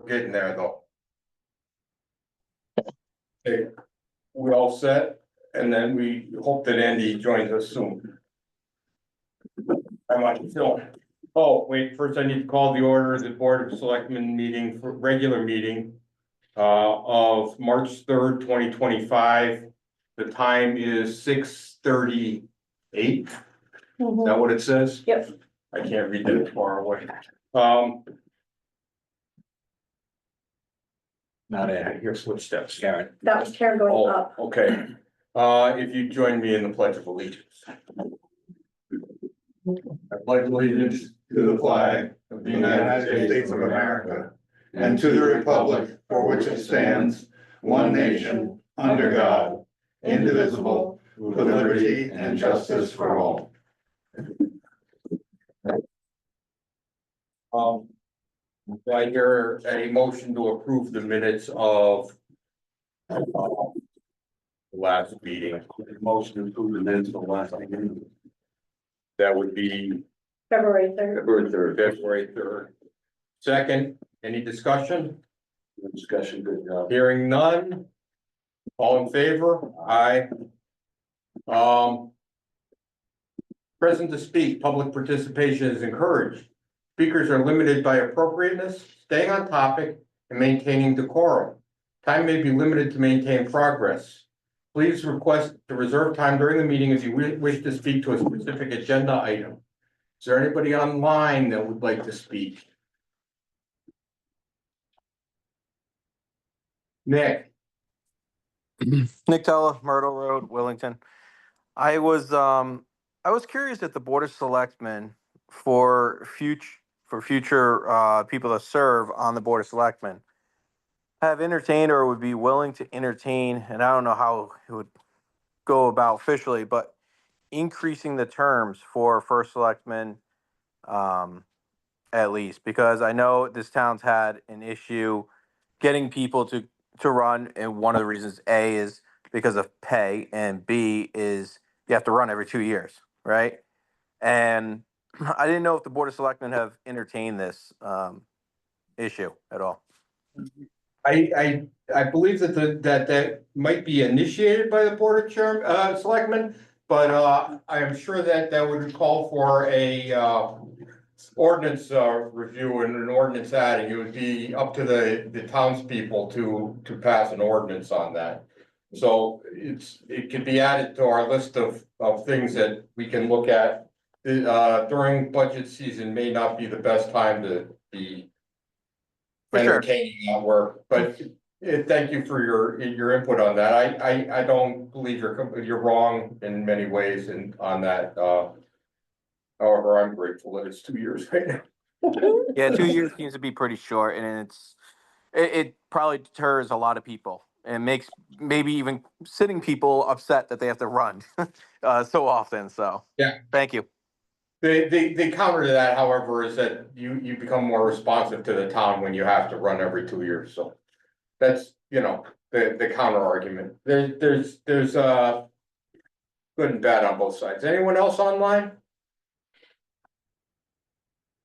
getting there though. Okay, we all set, and then we hope that Andy joins us soon. I might still. Oh, wait, first I need to call the order of the Board of Selectmen meeting for regular meeting. Of March 3rd, 2025. The time is 6:38. Is that what it says? Yep. I can't read that far away. Not I hear footsteps, Karen. That was Karen going Oh, up. okay. If you join me in the Pledge of Allegiance. I pledge allegiance to the flag of the United States of America and to the republic for which it stands, one nation, under God, indivisible, with liberty and justice for all. Do I hear a motion to approve the minutes of last meeting? Motion to approve the minutes of the last meeting. That would be February 3rd. February 3rd. Second, any discussion? No discussion, good job. Hearing none. All in favor? Aye. Present to speak, public participation is encouraged. Speakers are limited by appropriateness, staying on topic, and maintaining decorum. Time may be limited to maintain progress. Please request to reserve time during the meeting if you wish to speak to a specific agenda item. Is there anybody online that would like to speak? Nick? Nick Tella, Myrtle Road, Wellington. I was curious if the Board of Selectmen for future people to serve on the Board of Selectmen have entertained or would be willing to entertain, and I don't know how it would go about officially, but increasing the terms for first selectmen, at least, because I know this town's had an issue getting people to run, and one of the reasons A is because of pay, and B is you have to run every 2 years, right? And I didn't know if the Board of Selectmen have entertained this issue at all. I believe that might be initiated by the Board of Selectmen, but I am sure that would call for a ordinance review and an ordinance adding. It would be up to the townspeople to pass an ordinance on that. So it could be added to our list of things that we can look at. During budget season may not be the best time to be For sure. entertaining that work, but thank you for your input on that. I don't believe you're wrong in many ways on that. However, I'm grateful that it's 2 years right now. Yeah, 2 years seems to be pretty short, and it probably deters a lot of people and makes maybe even sitting people upset that they have to run so often. So Yeah. Thank you. The counter to that, however, is that you become more responsive to the town when you have to run every 2 years. So that's, the counter argument. There's good and bad on both sides. Anyone else online?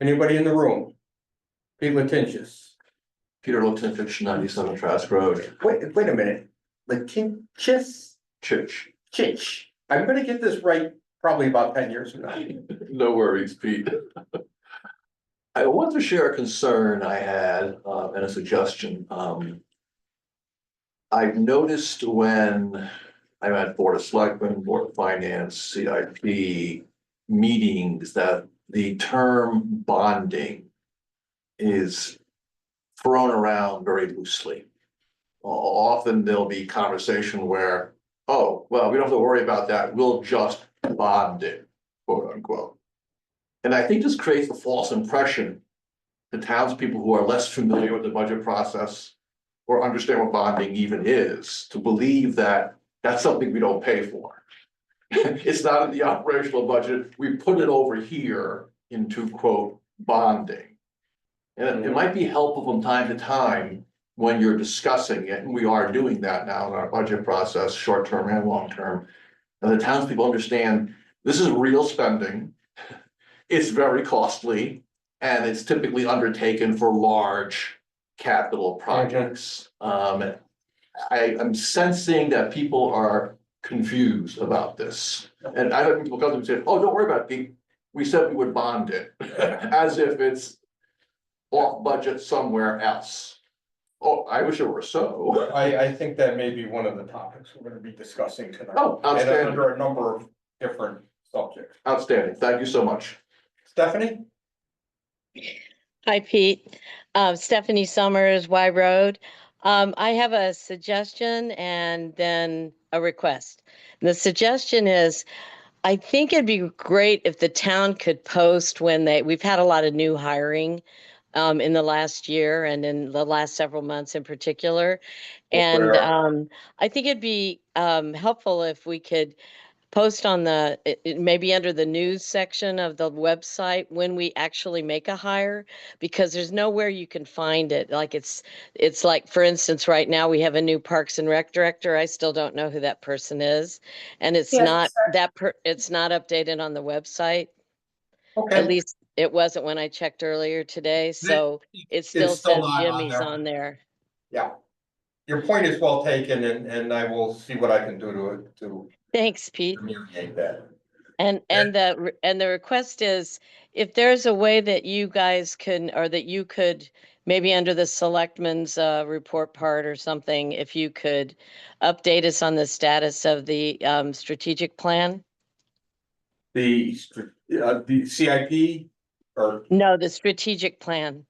Anybody in the room? Pete Latentious. Peter Lutentich, 97 Trask Road. Wait a minute. Latentious? Chich. I'm gonna get this right probably about 10 years from now. No worries, Pete. I want to share a concern I had and a suggestion. I've noticed when I'm at Board of Selectmen, Board of Finance, CIP meetings that the term bonding is thrown around very loosely. Often there'll be conversation where, oh, well, we don't have to worry about that. We'll just bond it, quote unquote. And I think this creates a false impression to townspeople who are less familiar with the budget process or understand what bonding even is, to believe that that's something we don't pay for. It's not in the operational budget. We put it over here into, quote, bonding. And it might be helpful from time to time when you're discussing it, and we are doing that now in our budget process, short-term and long-term, and the townspeople understand this is real spending. It's very costly, and it's typically undertaken for large capital projects. I'm sensing that people are confused about this. And I have people come to me and say, oh, don't worry about it, we said we would bond it, as if it's off budget somewhere else. Oh, I wish it were so. I think that may be one of the topics we're gonna be discussing tonight. Oh, And outstanding, under a number of different subjects. outstanding. Thank you so much. Stephanie? Hi, Pete. Stephanie Summers, Y Road. I have a suggestion and then a request. The suggestion is, I think it'd be great if the town could post we've had a lot of new hiring in the last year and in the last several months in particular. And I think it'd be helpful if we could post on maybe under the news section of the website when we actually make a hire, because there's nowhere you can find it. Like it's like, for instance, right now we have a new Parks and Rec director. I still don't know who that person is. And it's Yes, it's not updated on the website. At Okay, least it wasn't when I checked earlier today. So it still it's still says not on Jimmy's there. on there. Yeah. Your point is well taken and I will see what I can do to Thanks, Pete. communicate that. And the request is, if there's a way that you guys can, or that you could, maybe under the selectmen's report part or something, if you could update us on the status of the strategic plan? The CIP or, No, the strategic plan,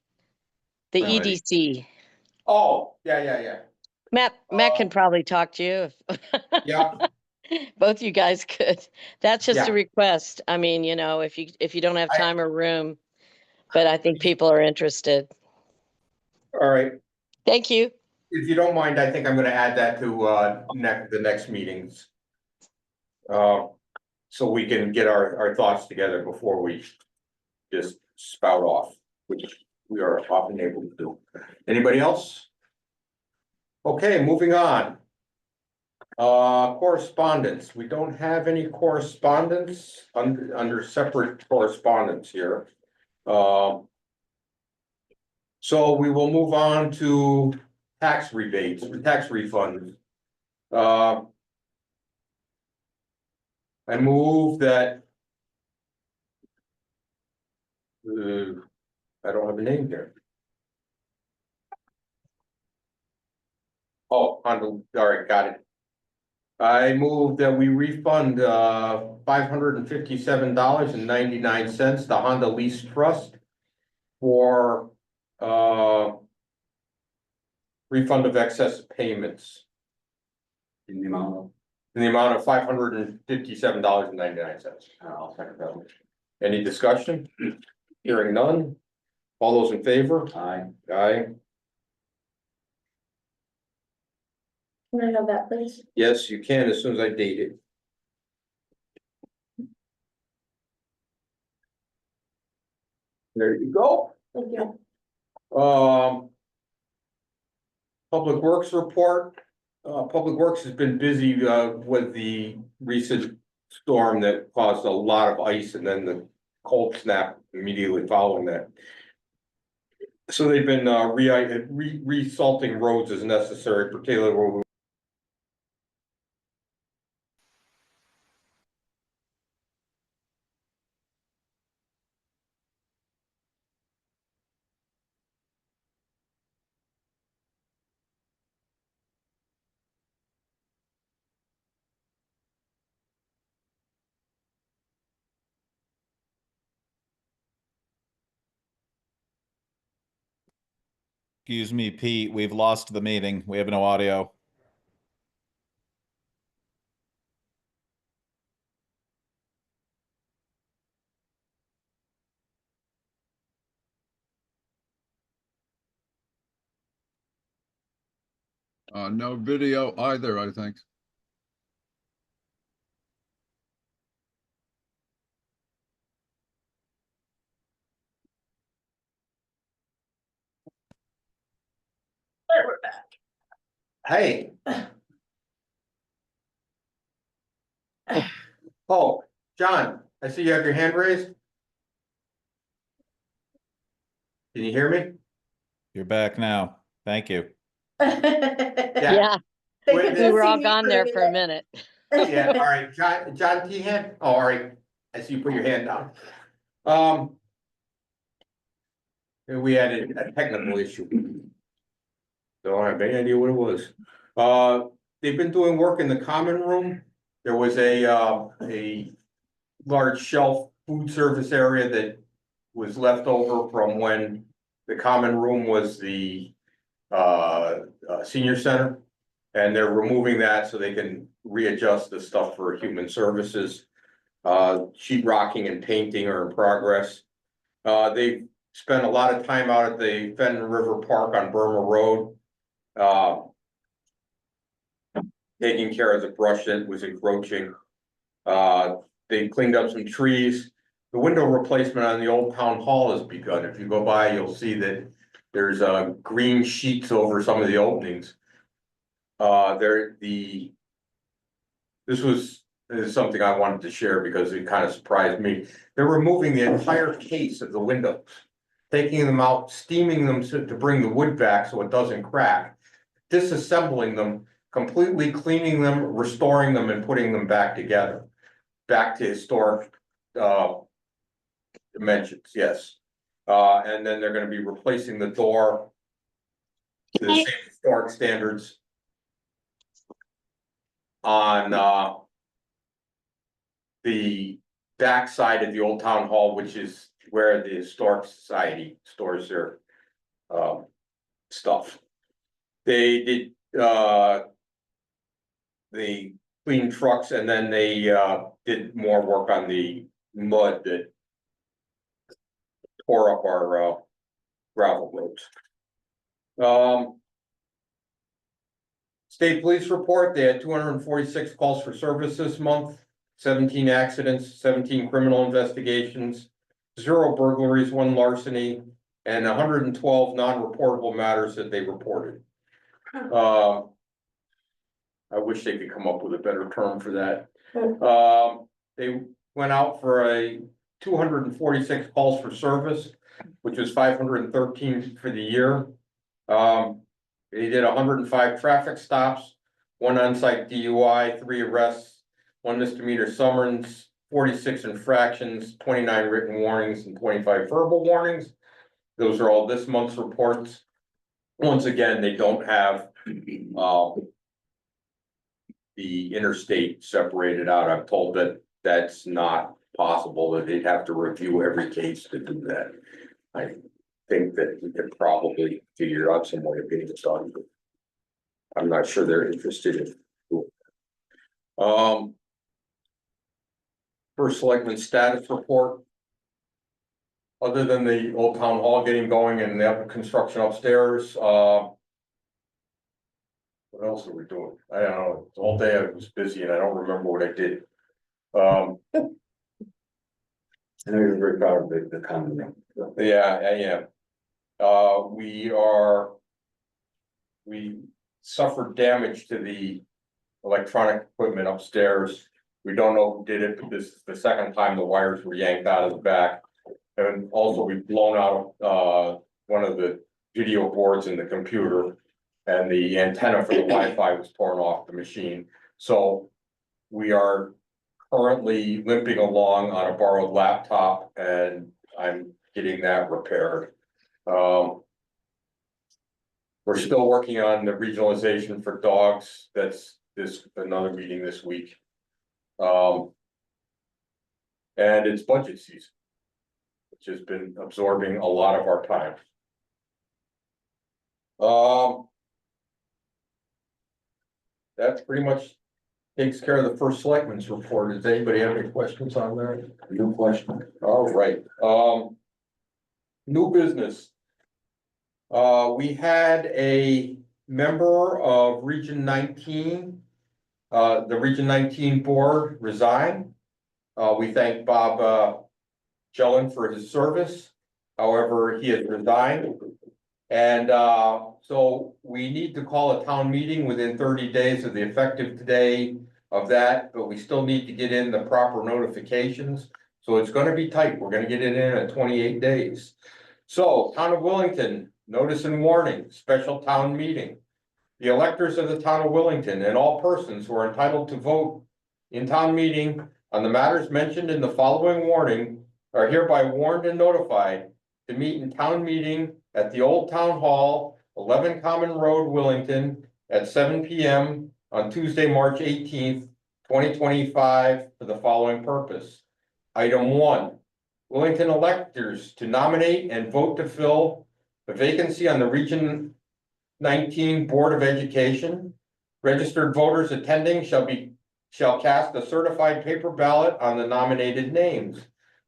the Right. EDC. oh, yeah. Matt can probably talk to you if Yeah, both you guys could. That's just a Yeah. request. I mean, if you don't have I- time or room, but I think people are interested. all right. Thank you. If you don't mind, I think I'm gonna add that to the next meetings. So we can get our thoughts together before we just spout off, which we are often able to do. Anybody else? Okay, moving on. Correspondence. We don't have any correspondence under separate correspondence here. So we will move on to tax rebates, tax refunds. I move that. I don't have a name here. Oh, all right, got it. I move that we refund $557.99 to Honda Lease Trust for refund of excess payments. In the amount of $557.99. I'll second that. Any discussion? Hearing none. All those in favor? Aye. Aye. Can I have that, please? Yes, you can as soon as I date it. There you go. Thank you. Public Works report. Public Works has been busy with the recent storm that caused a lot of ice and then the cold snap immediately following that. So they've been re-salting roads as necessary, particularly where we Excuse me, Pete, we've lost the meeting. We have no audio. No video either, I think. Hey. Oh, John, I see you have your hand raised. Can you hear me? You're back now. Thank you. Yeah, They Wait, could we just were see all me gone there doing for a it. minute. Yeah, all right, John Tehan, oh, all right, I see you put your hand down. We had a technical issue. Don't have any idea what it was. They've been doing work in the common room. There was a large shelf food service area that was left over from when the common room was the senior center. And they're removing that so they can readjust the stuff for human services. Sheet rocking and painting are in progress. They spent a lot of time out at the Fenton River Park on Burma Road. Taking care of the brush that was encroaching. They cleaned up some trees. The window replacement on the old town hall has begun. If you go by, you'll see that there's green sheets over some of the openings. This is something I wanted to share because it kind of surprised me. They're removing the entire case of the windows, taking them out, steaming them to bring the wood back so it doesn't crack, disassembling them, completely cleaning them, restoring them, and putting them back together, back to historic dimensions. Yes, and then they're going to be replacing the door to the same historic standards on the back side of the old town hall, which is where the historic society stores their stuff. They did the clean trucks, and then they did more work on the mud that tore up our gravel roads. State police report, they had 246 calls for service this month, 17 accidents, 17 criminal investigations, 0 burglaries, 1 larceny, and 112 non-reportable matters that they reported. I wish they could come up with a better term for that. They went out for a 246 calls for service, which was 513 for the year. They did 105 traffic stops, 1 on-site DUI, 3 arrests, 1 misdemeanor summons, 46 infractions, 29 written warnings, and 25 verbal warnings. Those are all this month's reports. Once again, they don't have the interstate separated out. I'm told that that's not possible, that they'd have to review every case to do that. I think that we could probably figure out some way of getting it done. I'm not sure they're interested in. First selectman status report. Other than the old town hall getting going and the construction upstairs, what else are we doing? I don't know. The whole day I was busy and I don't remember what I did. I know you're very proud of the common. Yeah, I am. We suffered damage to the electronic equipment upstairs. We don't know who did it, but this is the second time the wires were yanked out of the back. And also we've blown out one of the video boards in the computer, and the antenna for the Wi-Fi was torn off the machine. So we are currently limping along on a borrowed laptop, and I'm getting that repaired. We're still working on the regionalization for dogs. That's another meeting this week. And it's budget season, which has been absorbing a lot of our time. That pretty much takes care of the first selectman's report. Does anybody have any questions on that? No question. All right, new business. We had a member of Region 19, the Region 19 board resign. We thank Bob Jellin for his service. However, he has resigned. And so we need to call a town meeting within 30 days of the effective day of that, but we still need to get in the proper notifications. So it's going to be tight. We're going to get it in at 28 days. So Town of Willington notice and warning, special town meeting. The electors of the town of Willington and all persons who are entitled to vote in town meeting on the matters mentioned in the following warning are hereby warned and notified to meet in town meeting at the Old Town Hall, 11 Common Road, Willington, at 7 p.m. on Tuesday, March 18th, 2025, for the following purpose. Item 1, Willington electors to nominate and vote to fill the vacancy on the Region 19 Board of Education. Registered voters attending shall cast a certified paper ballot on the nominated names.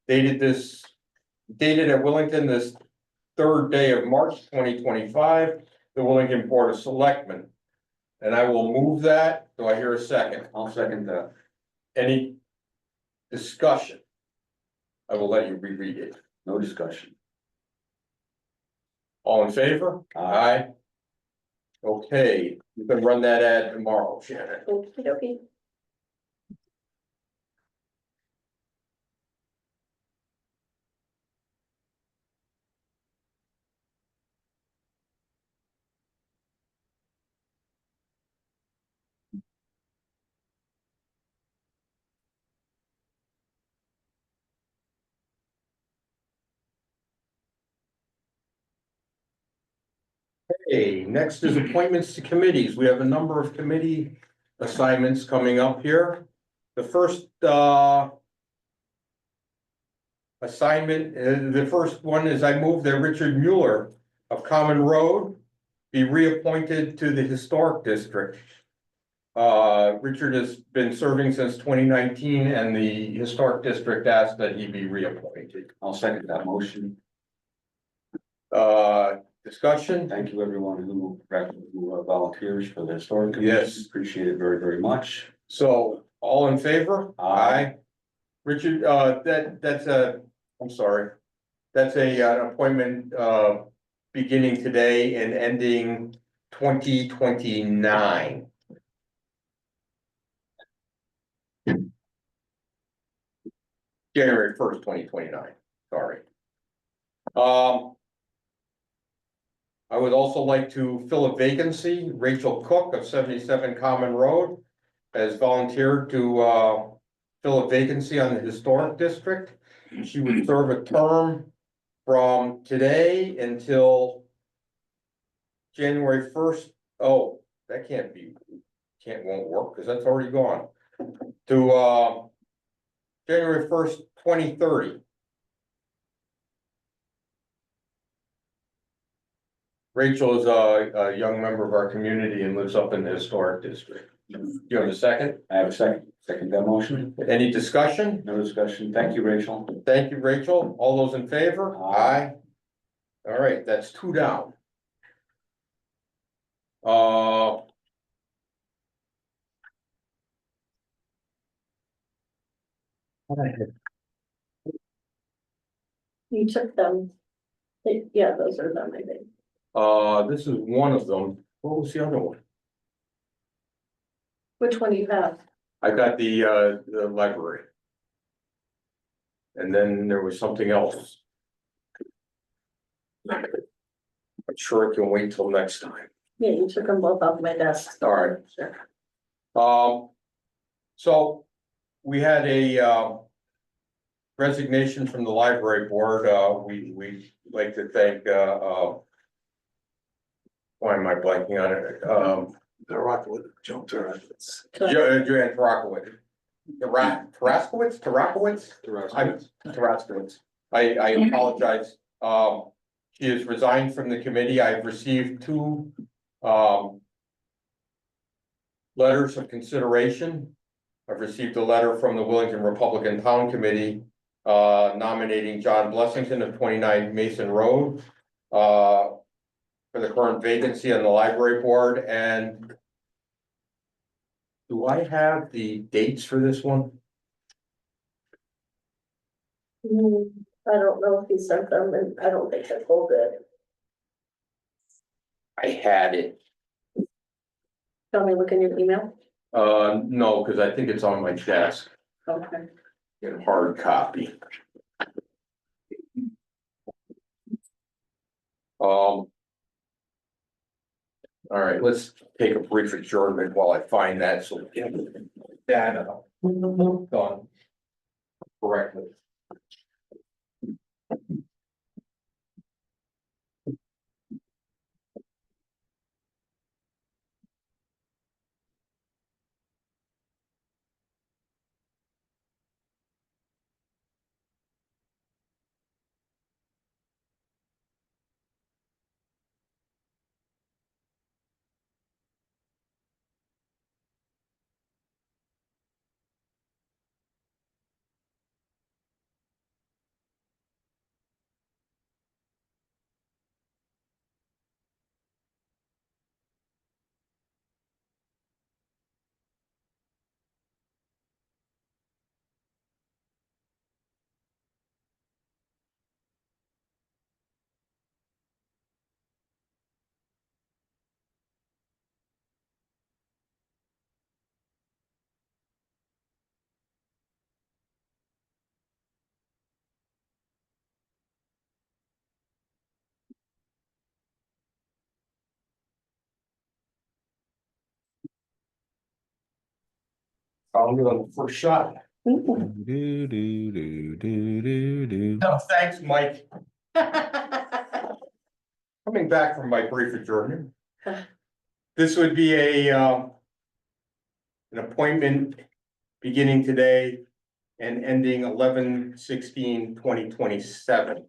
Dated at Willington this 3rd day of March 2025, the Willington Board of Selectmen. And I will move that. Do I hear a second? I'll second that. Any discussion? I will let you reread it. No discussion. All in favor? Aye. Okay, you can run that ad tomorrow, Shannon. Okey-dokey. Okay, next is appointments to committees. We have a number of committee assignments coming up here. The first assignment, the first one is I move that Richard Mueller of Common Road be reappointed to the Historic District. Richard has been serving since 2019 and the Historic District asked that he be reappointed. I'll second that motion. Discussion? Thank you, everyone who volunteers for the historic commission. Yes. Appreciate it very, very much. So, all in favor? Aye. Richard, I'm sorry. That's an appointment, beginning today and ending 2029. January 1st, 2029, sorry. I would also like to fill a vacancy. Rachel Cook of 77 Common Road has volunteered to fill a vacancy on the Historic District. She would serve a term from today until January 1st. Oh, that won't work because that's already gone. To January 1st, 2030. Rachel is a young member of our community and lives up in the Historic District. You have a second? I have a second. Second that motion. Any discussion? No discussion. Thank you, Rachel. Thank you, Rachel. All those in favor? Aye. All right, that's 2 down. You took them. Yeah, those are them, I think. This is one of them. What was the other one? Which one do you have? I got the library. And then there was something else. I'm sure it can wait till next time. Yeah, you took them both off my desk. All right. Sure. So we had a resignation from the library board. We like to thank why am I blanking on it? The Rockwood jumped around. Joanne Tarakowicz. Taraskowitz. I apologize. She has resigned from the committee. I've received 2 letters of consideration. I've received a letter from the Willington Republican Town Committee nominating John Blessington of 29 Mason Road for the current vacancy on the library board. And do I have the dates for this one? I don't know if he sent them and I don't think I pulled it. I had it. Tell me, look in your email. No, because I think it's on my desk Okay. in hard copy. All right, let's take a brief adjournment while I find that, so we can that done correctly. I'll give them the first shot. Do, do, do, do, do, do. No, thanks, Mike. Coming back from my brief adjournment. This would be an appointment beginning today and ending 11/16/2027.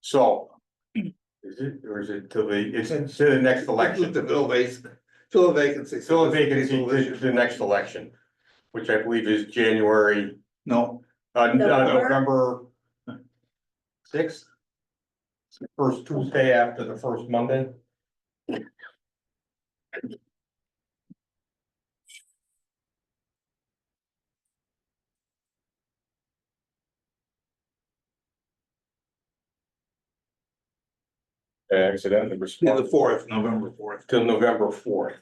So, is it, or is it till it's to the next election? To fill a vacancy. Fill a vacancy to the next election, which I believe is January, No, November 6th. First Tuesday after the first Monday. Accidentally yeah, responded the fourth, November fourth. till November 4th.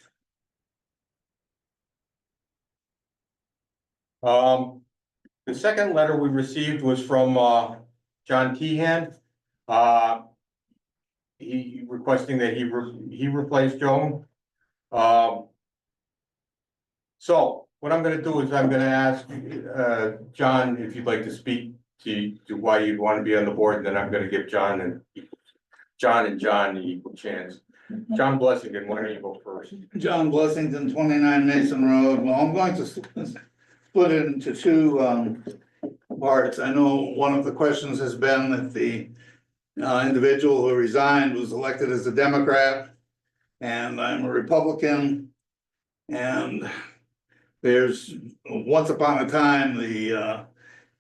The second letter we received was from John Tehan. He requesting that he replace Joan. So what I'm gonna do is I'm gonna ask John if you'd like to speak to why you'd want to be on the board, and then I'm gonna give John and John the equal chance. John Blessington, why don't you go first? John Blessington, 29 Mason Road. Well, I'm going to split it into two parts. I know one of the questions has been that the individual who resigned was elected as a Democrat, and I'm a Republican. And there's, once upon a time, the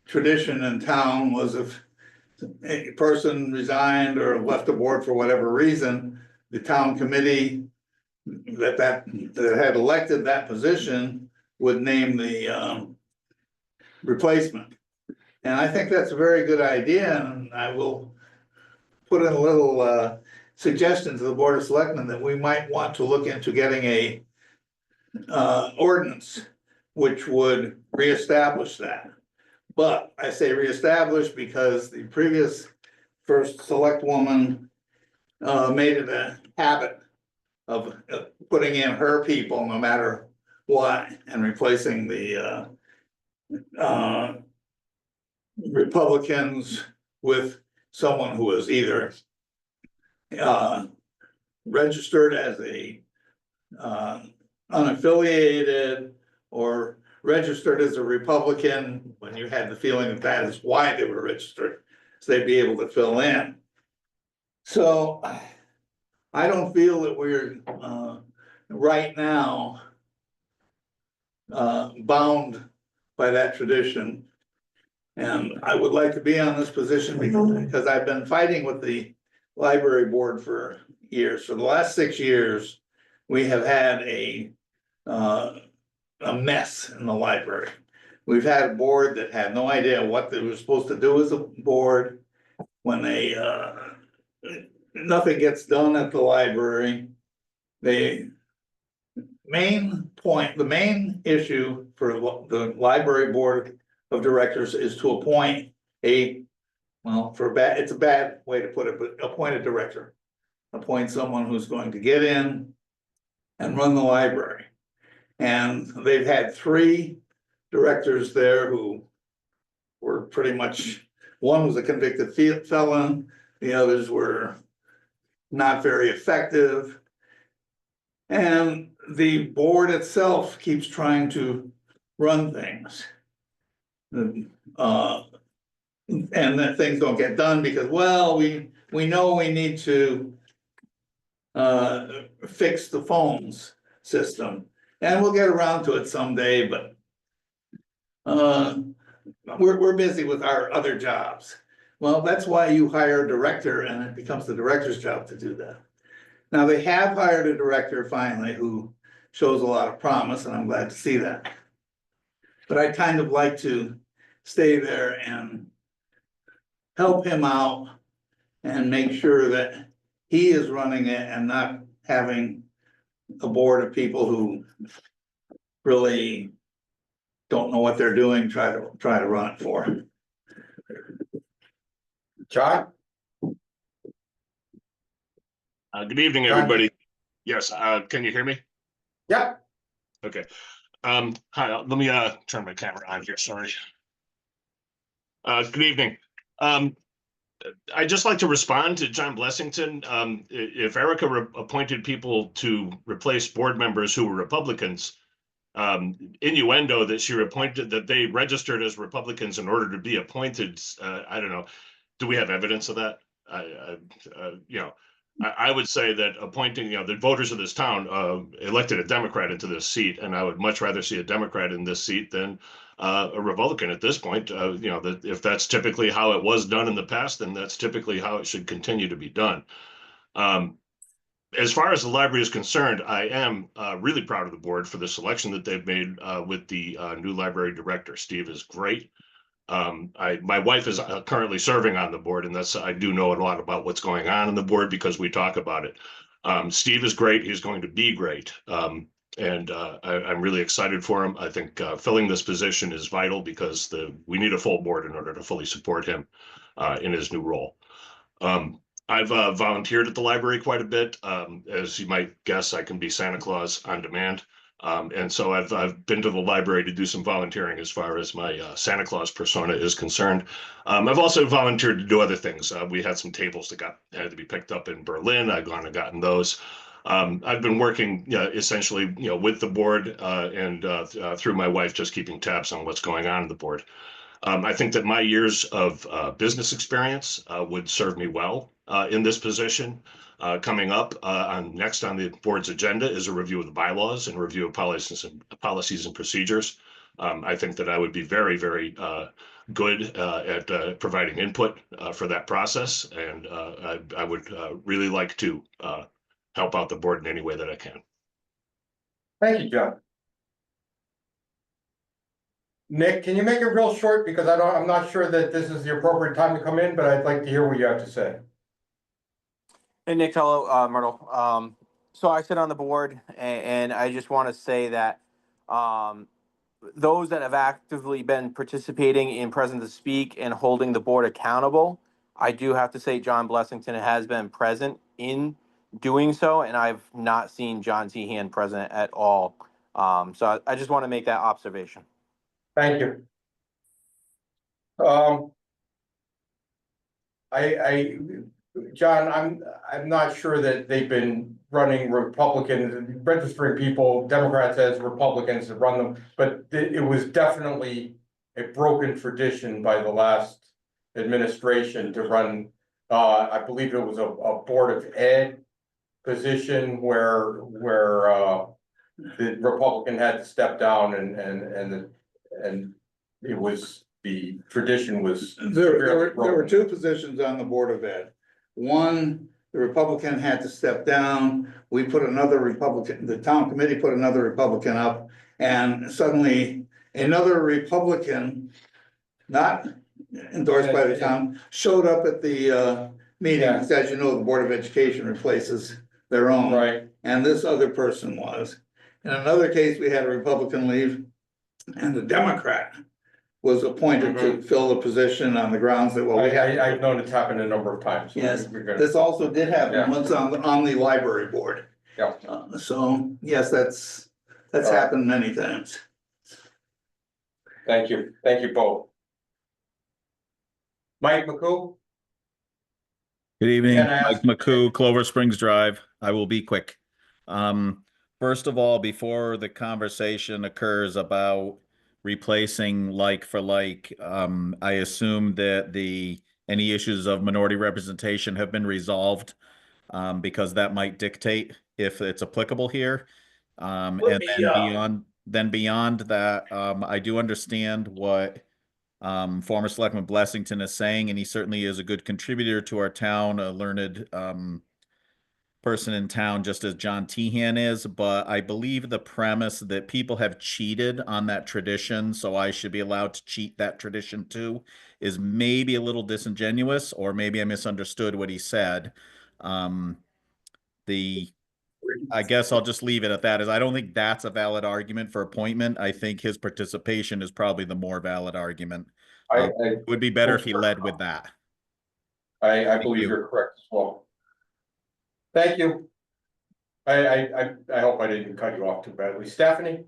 tradition in town was if a person resigned or left the board for whatever reason, the town committee that had elected that position would name the replacement. And I think that's a very good idea, and I will put in a little suggestion to the Board of Selectmen that we might want to look into getting a ordinance which would reestablish that. But I say reestablish because the previous first select woman made it a habit of putting in her people no matter what, and replacing the Republicans with someone who was either registered as a unaffiliated or registered as a Republican when you had the feeling that that is why they were registered, so they'd be able to fill in. So I don't feel that we're right now bound by that tradition. And I would like to be on this position because I've been fighting with the library board for years. For the last 6 years, we have had a mess in the library. We've had a board that had no idea what they were supposed to do as a board. When they nothing gets done at the library. The main issue for the library board of directors is to appoint a well, it's a bad way to put it, but appoint a director. Appoint someone who's going to get in and run the library. And they've had 3 directors there who were pretty much, one was a convicted felon, the others were not very effective. And the board itself keeps trying to run things. And that things don't get done because, well, we know we need to fix the phones system, and we'll get around to it someday, but we're busy with our other jobs. Well, that's why you hire a director, and it becomes the director's job to do that. Now, they have hired a director finally who shows a lot of promise, and I'm glad to see that. But I kind of like to stay there and help him out and make sure that he is running it and not having a board of people who really don't know what they're doing, try to run it for him. John? Good evening, everybody. Yes, can you hear me? Yep. Okay. Hi, let me turn my camera on here, sorry. Good evening. I'd just like to respond to John Blessington. If Erica appointed people to replace board members who were Republicans, innuendo that she appointed, that they registered as Republicans in order to be appointed, I don't know. Do we have evidence of that? I would say that appointing, the voters of this town elected a Democrat into this seat, and I would much rather see a Democrat in this seat than a Republican at this point. If that's typically how it was done in the past, then that's typically how it should continue to be done. As far as the library is concerned, I am really proud of the board for the selection that they've made with the new library director. Steve is great. My wife is currently serving on the board, and I do know a lot about what's going on in the board because we talk about it. Steve is great. He's going to be great. I'm really excited for him. I think filling this position is vital because we need a full board in order to fully support him in his new role. I've volunteered at the library quite a bit. As you might guess, I can be Santa Claus on demand. And so I've been to the library to do some volunteering as far as my Santa Claus persona is concerned. I've also volunteered to do other things. We had some tables that had to be picked up in Berlin. I've gone and gotten those. I've been working essentially with the board and through my wife, just keeping tabs on what's going on in the board. I think that my years of business experience would serve me well in this position. Coming up next on the board's agenda is a review of the bylaws and review of policies and procedures. I think that I would be very, very good at providing input for that process, and I would really like to help out the board in any way that I can. Thank you, John. Nick, can you make it real short, because I'm not sure that this is the appropriate time to come in, but I'd like to hear what you have to say. Hey, Nick, hello, Myrtle. So I sit on the board, and I just want to say that those that have actively been participating in Present to Speak and holding the board accountable, I do have to say John Blessington has been present in doing so, and I've not seen John Tehan present at all. So I just want to make that observation. Thank you. John, I'm not sure that they've been running Republicans, registering people, Democrats as Republicans to run them, but it was definitely a broken tradition by the last administration to run. I believe it was a Board of Ed position where the Republican had to step down and it was, the tradition was. There were 2 positions on the Board of Ed. One, the Republican had to step down. We put another Republican, the town committee put another Republican up, and suddenly another Republican, not endorsed by the town, showed up at the meeting. Yeah. As you know, the Board of Education replaces their own. Right. And this other person was. In another case, we had a Republican leave and a Democrat was appointed to fill the position on the grounds that, well, we have. I've known it's happened a number of times. Yes, We're gonna- this also did Yeah. happen once on the library board. Yeah. So, yes, that's All right. happened many times. Thank you both. Mike McCoo? Good evening, Can I ask- Mike McCoo, Clover Springs Drive. I will be quick. First of all, before the conversation occurs about replacing like for like, I assume that any issues of minority representation have been resolved, because that might dictate if it's applicable here. And then beyond that, I do understand what former Selectman Blessington is saying, and he certainly is a good contributor to our town, a learned person in town, just as John Tehan is. But I believe the premise that people have cheated on that tradition, so I should be allowed to cheat that tradition too, is maybe a little disingenuous, or maybe I misunderstood what he said. I guess I'll just leave it at that. Is I don't think that's a valid argument for appointment. I think his participation is probably the more valid argument. It would be better if he led with that. I believe you're correct as well. Thank you. I hope I didn't cut you off too badly. Stephanie?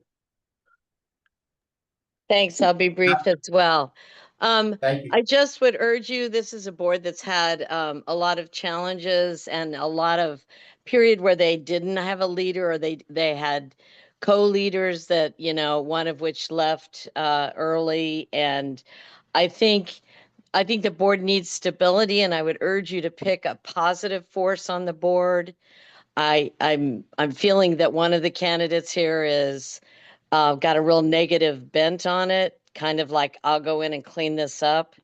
Thanks, I'll be brief as well. Thank you. I just would urge you, this is a board that's had a lot of challenges and a lot of period where they didn't have a leader, or they had co-leaders that, one of which left early. And I think the board needs stability, and I would urge you to pick a positive force on the board. I'm feeling that one of the candidates here is got a real negative bent on it, kind of like, I'll go in and clean this up.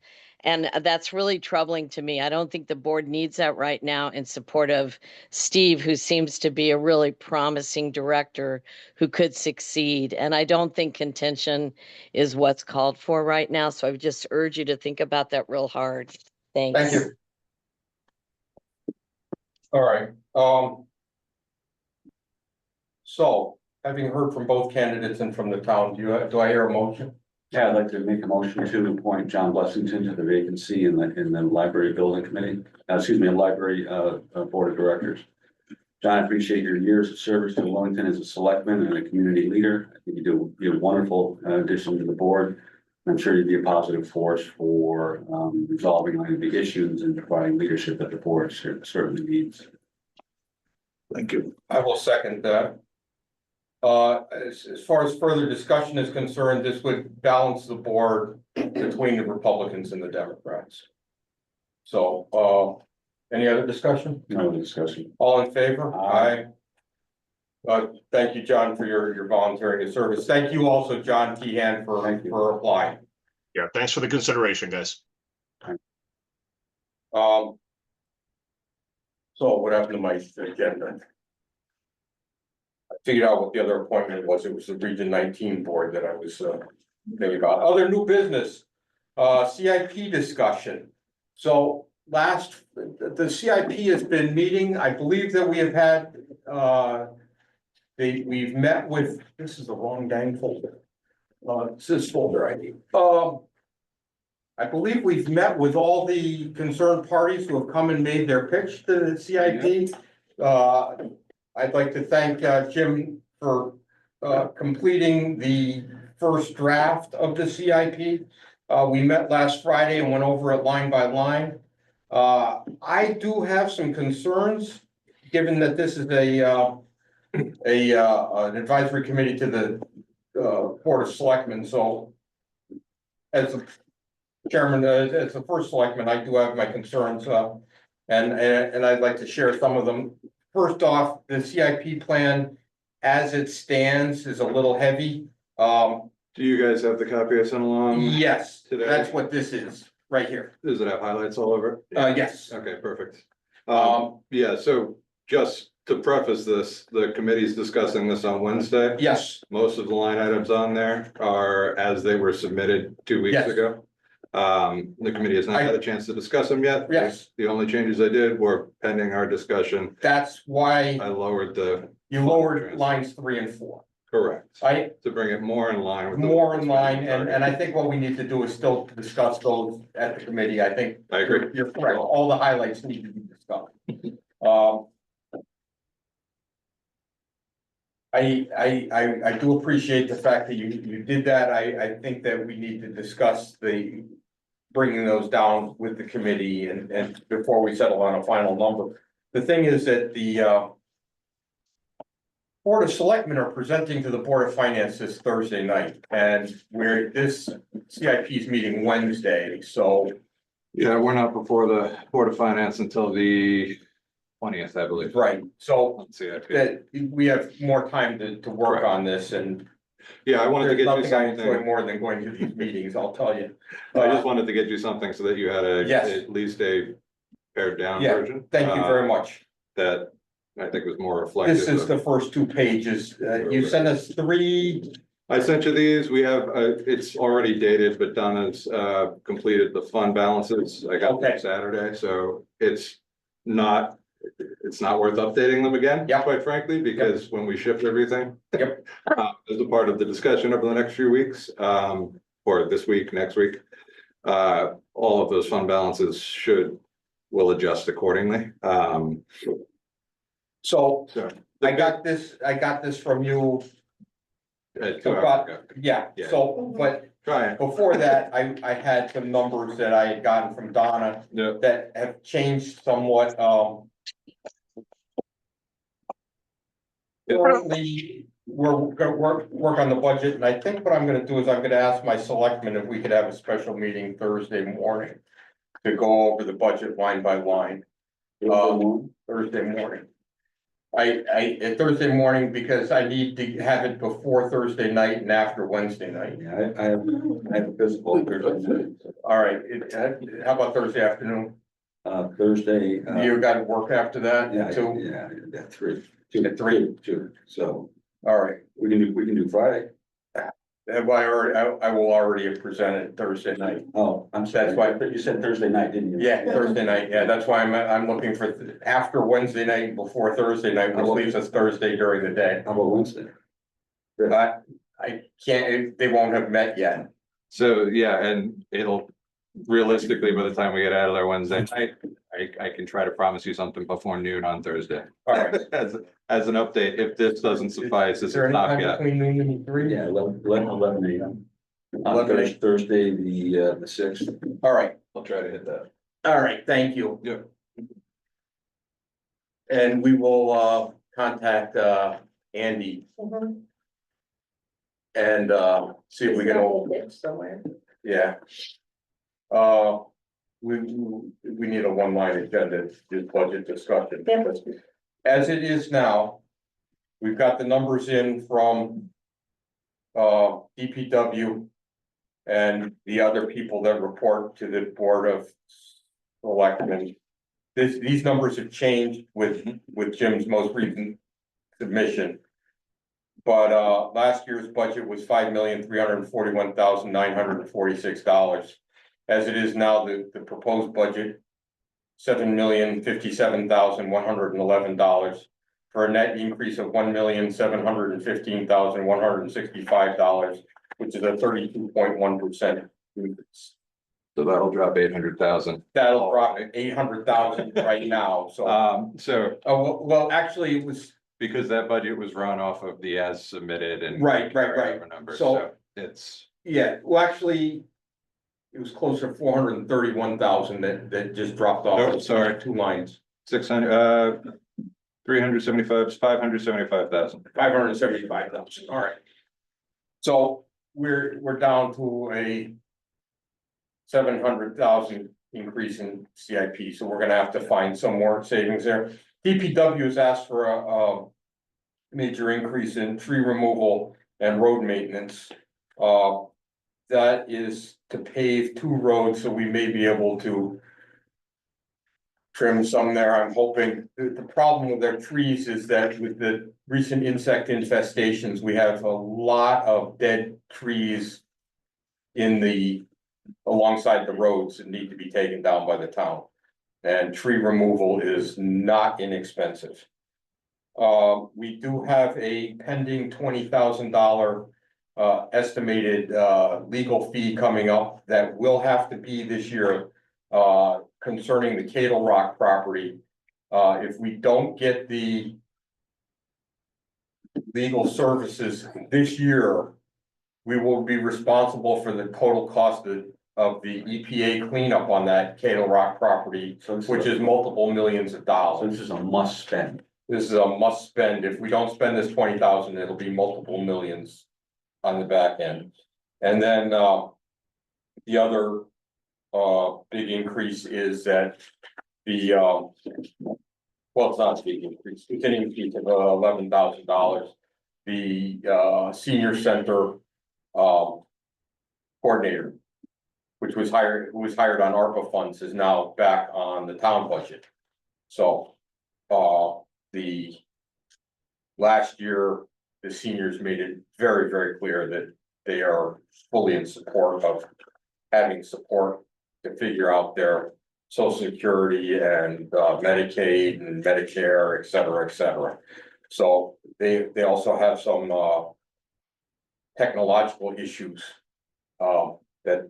And that's really troubling to me. I don't think the board needs that right now in support of Steve, who seems to be a really promising director who could succeed. And I don't think contention is what's called for right now. So I would just urge you to think about that real hard. Thanks. Thank you. All right. So, having heard from both candidates and from the town, do I hear a motion? Yeah, I'd like to make a motion to appoint John Blessington to the vacancy in the library building committee, library board of directors. John, I appreciate your years of service to Wellington as a selectman and a community leader. I think you do a wonderful addition to the board. I'm sure you'd be a positive force for resolving many of the issues and providing leadership that the board certainly needs. Thank you. I will second that. As far as further discussion is concerned, this would balance the board between the Republicans and the Democrats. So, any other discussion? No discussion. All in favor? Aye. Thank you, John, for your volunteering and service. Thank you also, John Tehan, for applying. Yeah, thanks for the consideration, guys. So what happened to my agenda? I figured out what the other appointment was. It was the Region 19 board that I was thinking about. Other new business, CIP discussion. So the CIP has been meeting. I believe that we have had, we've met with, this is the wrong dang folder. It's this folder ID. I believe we've met with all the concerned parties who have come and made their pitch to the CIP. I'd like to thank Jim for completing the first draft of the CIP. We met last Friday and went over it line by line. I do have some concerns, given that this is an advisory committee to the Board of Selectmen. So as a chairman, as the first selectman, I do have my concerns, and I'd like to share some of them. First off, the CIP plan as it stands is a little heavy. Do you guys have the copy I sent along? Yes, today? that's what this is, right here. Does it have highlights all over it? Yes. Okay, perfect. Yeah, so just to preface this, the committee's discussing this on Wednesday. Yes. Most of the line items on there are as they were submitted 2 weeks Yes. ago. The committee has not had a chance to discuss them yet. Yes. The only changes I did were pending our discussion. That's why I lowered the. you lowered lines 3 and 4. Correct. I, To bring it more in line with. the- more in line, and I think what we need to do is still discuss those at the committee. I think I agree. you're correct. All the highlights need to be discussed. Um. I do appreciate the fact that you did that. I think that we need to discuss bringing those down with the committee and before we settle on a final number. The thing is that the Board of Selectmen are presenting to the Board of Finance this Thursday night, and this CIP is meeting Wednesday, so. Yeah, we're not before the Board of Finance until the 20th, I believe. Right, so Let's see. that we have more time to work on this, and Yeah, I wanted to there's get you nothing I enjoy something. more than going to these meetings, I'll tell you. I just wanted to get you something so that you had Yes. at least a pared down Yeah, version. Thank you very much. That I think was more reflective. This is of- the first 2 pages. You sent us 3. I sent you these. We have, it's already dated, but Donna's completed the fund balances. I got them Okay. Saturday, so it's not worth updating them again. Yeah. Quite frankly, because when we shipped everything. Yep. As a part of the discussion over the next few weeks, or this week, next week. All of those fund balances will adjust accordingly. So So. I got this from you. 2 hours ago. Yeah, Yeah. so, but Try it. before that, I had some numbers that I had gotten from Donna Yeah. that have changed somewhat, currently, we're gonna work on the budget, and I think what I'm gonna do is I'm gonna ask my selectmen if we could have a special meeting Thursday morning to go over the budget line by line, Thursday morning. Thursday morning, because I need to have it before Thursday night and after Wednesday night. Yeah, I have a physical Thursday, All right, how about Thursday afternoon? Thursday. You got to work after that, Yeah, too? yeah, 3. At 3? 2, so All right, we can do Friday. have I will already have presented Thursday night. Oh, I'm sorry. That's why- You said Thursday night, didn't you? Yeah, Thursday night, yeah, that's why I'm looking for after Wednesday night, before Thursday night, which leaves us Thursday during the day. How about Wednesday? I can't, they won't have met yet. So, yeah, and it'll realistically, by the time we get out of there Wednesday night, I can try to promise you something before noon on Thursday. All right. As an update, if this doesn't suffice, this Is there is any not time yet. between noon and 3? Yeah, 11 a.m. On 11 a.m. Thursday, the 6th. All right, I'll try to hit that. all right, thank you. Yeah. And we will contact Andy and see if we can, Somewhere. yeah. We need a one-line agenda, this budget discussion. Yeah. As it is now, we've got the numbers in from DPW and the other people that report to the Board of Selectmen. These numbers have changed with Jim's most recent submission. But last year's budget was $5,341,946. As it is now, the proposed budget, $7,057,111, for a net increase of $1,715,165, which is a 32.1% increase. So that'll drop 800,000. That'll drop 800,000 right now, so. Well, actually, it was, Because that budget was run off of the as submitted and. Right. Numbers, So- so it's. yeah, well, actually, it was closer to 431,000 that just dropped off. Oh, sorry. 2 lines, 600, 375, 575,000. 575,000, all right. So we're down to a 700,000 increase in CIP, so we're gonna have to find some more savings there. DPW has asked for a major increase in tree removal and road maintenance. That is to pave 2 roads, so we may be able to trim some there. I'm hoping. The problem with their trees is that with the recent insect infestations, we have a lot of dead trees alongside the roads that need to be taken down by the town. And tree removal is not inexpensive. We do have a pending $20,000 estimated legal fee coming up that will have to be this year concerning the Cadle Rock property. If we don't get the legal services this year, we will be responsible for the total cost of the EPA cleanup on that Cadle Rock property, which is multiple millions of So dollars. this is a must spend. This is a must spend. If we don't spend this 20,000, it'll be multiple millions on the back end. And then, the other, big increase is that the, well, it's not a big increase, it's an increase of $11,000. The, senior center, coordinator, who was hired on ARPA funds, is now back on the town budget. So, the last year, the seniors made it very, very clear that they are fully in support of having support to figure out their social security and Medicaid and Medicare, et cetera, et cetera. So they also have some technological issues that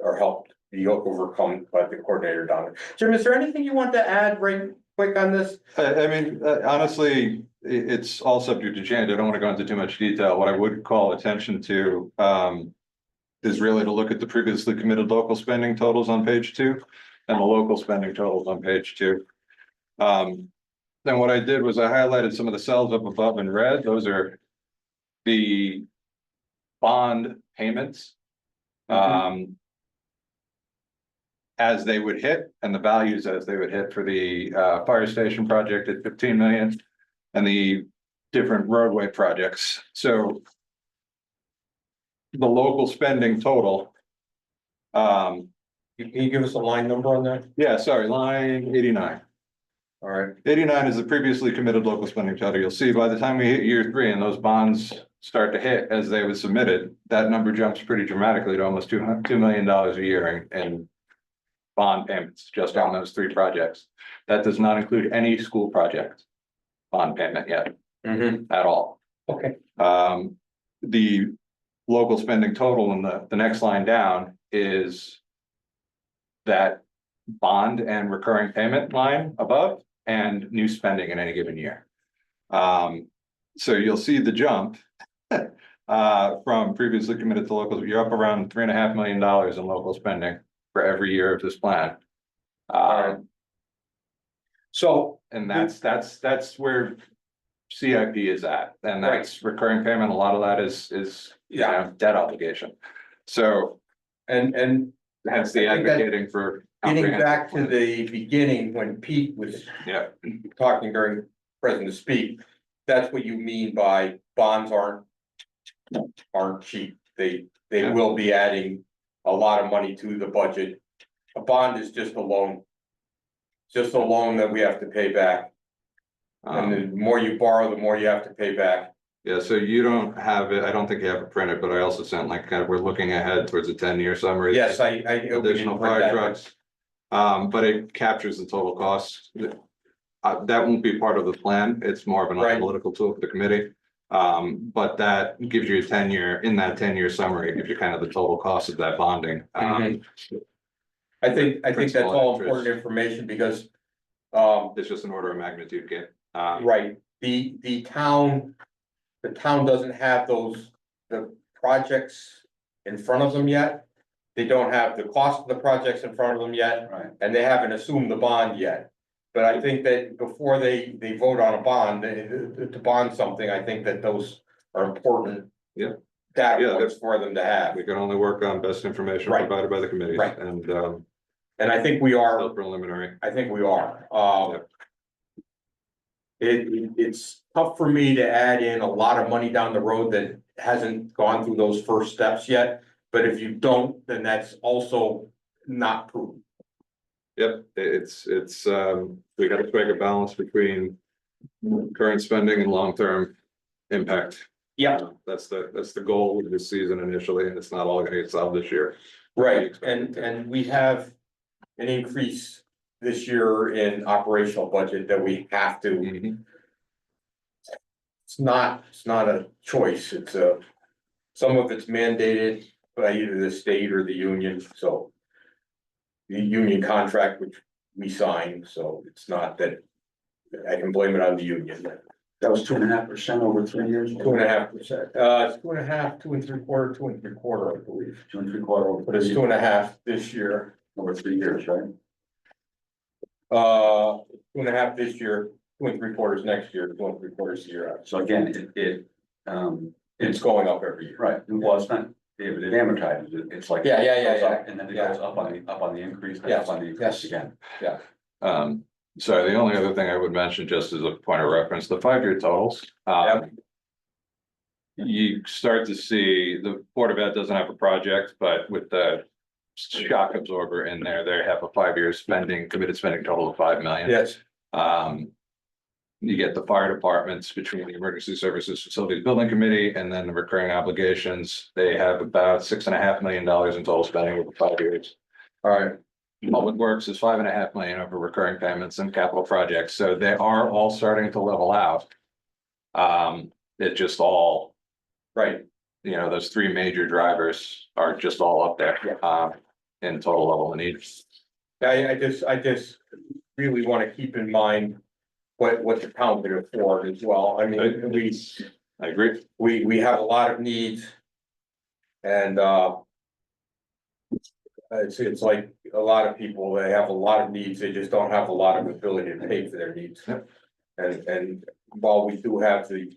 are helped be overcome by the coordinator down there. Jim, is there anything you want to add right quick on this? I mean, honestly, it's all subject to change. I don't want to go into too much detail. What I would call attention to is really to look at the previously committed local spending totals on page 2 and the local spending totals on page 2. Then what I did was I highlighted some of the cells up above in red. Those are the bond payments. As they would hit, and the values as they would hit for the fire station project at 15 million and the different roadway projects. So the local spending total. Can you give us a line number on that? Yeah, sorry, line 89. All right. 89 is the previously committed local spending total. You'll see by the time we hit year 3 and those bonds start to hit as they were submitted, that number jumps pretty dramatically to almost $2 million a year in bond payments just on those 3 projects. That does not include any school project bond payment yet at all. Okay. The local spending total in the next line down is that bond and recurring payment line above and new spending in any given year. So you'll see the jump from previously committed to locals. You're up around $3.5 million in local spending for every year of this plan. So, And that's where CIP is at, and that's recurring payment. A lot of that is you know, debt obligation. So, and hence the I think that advocating for. getting back to the beginning, when Pete was talking during President to speak, that's what you mean by bonds aren't cheap. They will be adding a lot of money to the budget. A bond is just a loan. Just a loan that we have to pay back. And the more you borrow, the more you have to pay back. Yeah, so you don't have it, I don't think you have it printed, but I also sent like kind of, we're looking ahead towards a 10-year summary. Yes, I. Additional fire trucks. But it captures the total cost. That won't be part of the plan. It's more of an analytical tool for the committee. But that gives you a 10-year, in that 10-year summary, it gives you kind of the total cost of that bonding. I think that's all important information because. It's just an order of magnitude, Gabe. Right, the town doesn't have the projects in front of them yet. They don't have the cost of the projects in front of them yet. Right. And they haven't assumed the bond yet. But I think that before they vote on a bond, to bond something, I think that those are important. Yeah. Data points for them to have. We can only work on best information provided by the committee. Right. And I think we are. still preliminary. I think we are. It's tough for me to add in a lot of money down the road that hasn't gone through those first steps yet. But if you don't, then that's also not prudent. Yep, it's we gotta strike a balance between current spending and long-term impact. Yeah. That's the goal of this season initially, and it's not all gonna get solved this year. Right, and we have an increase this year in operational budget that we have to it's not a choice, it's some of it's mandated by either the state or the union, so. The union contract, which we signed, so it's not that I can blame it on the union. That was 2.5% over 3 years. 2.5%, it's 2.5, 2 3/4, 2 3/4, I believe. 2 3/4 over. But it's 2.5 this year. Over 3 years, right? 2.5 this year, 2 3/4 next year, 2 3/4 the year out. So again, It's going up every year. right, well, it's not, David, it amortizes, it's like. Yeah. And then it goes up on the increase, and up on the increase again. So the only other thing I would mention, just as a point of reference, the 5-year totals. You start to see the Board of Ed doesn't have a project, but with the shock absorber in there, they have a 5-year committed spending total of 5 million. Yes. You get the fire departments between the Emergency Services Facilities Building Committee and then the recurring obligations. They have about $6.5 million in total spending over 5 years. All right. Public Works is $5.5 million over recurring payments and capital projects, so they are all starting to level out. It just all, Right. you know, those 3 major drivers are just all up there. In total level of needs. I just really want to keep in mind what the town can afford as well. I mean, I agree. we have a lot of needs. And it's like a lot of people, they have a lot of needs, they just don't have a lot of ability to pay for their needs. And while we do have the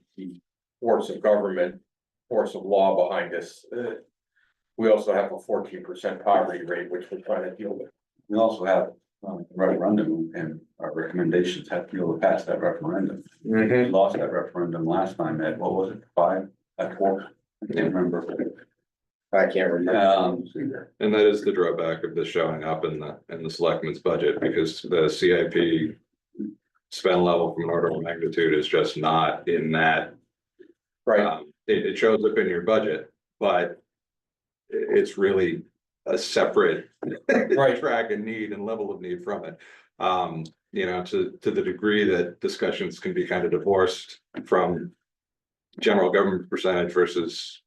force of government, force of law behind us, we also have a 14% poverty rate, which we're trying to deal with. We also have referendum, and our recommendations have to be able to pass that referendum. We lost that referendum last time at, what was it, 5, at 4? I can't remember. I can't remember. And that is the drawback of this showing up in the selectmen's budget, because the CIP spend level from an order of magnitude is just not in that. Right. It shows up in your budget, but it's really a separate track and need and level of need from it. You know, to the degree that discussions can be kind of divorced from general government percentage versus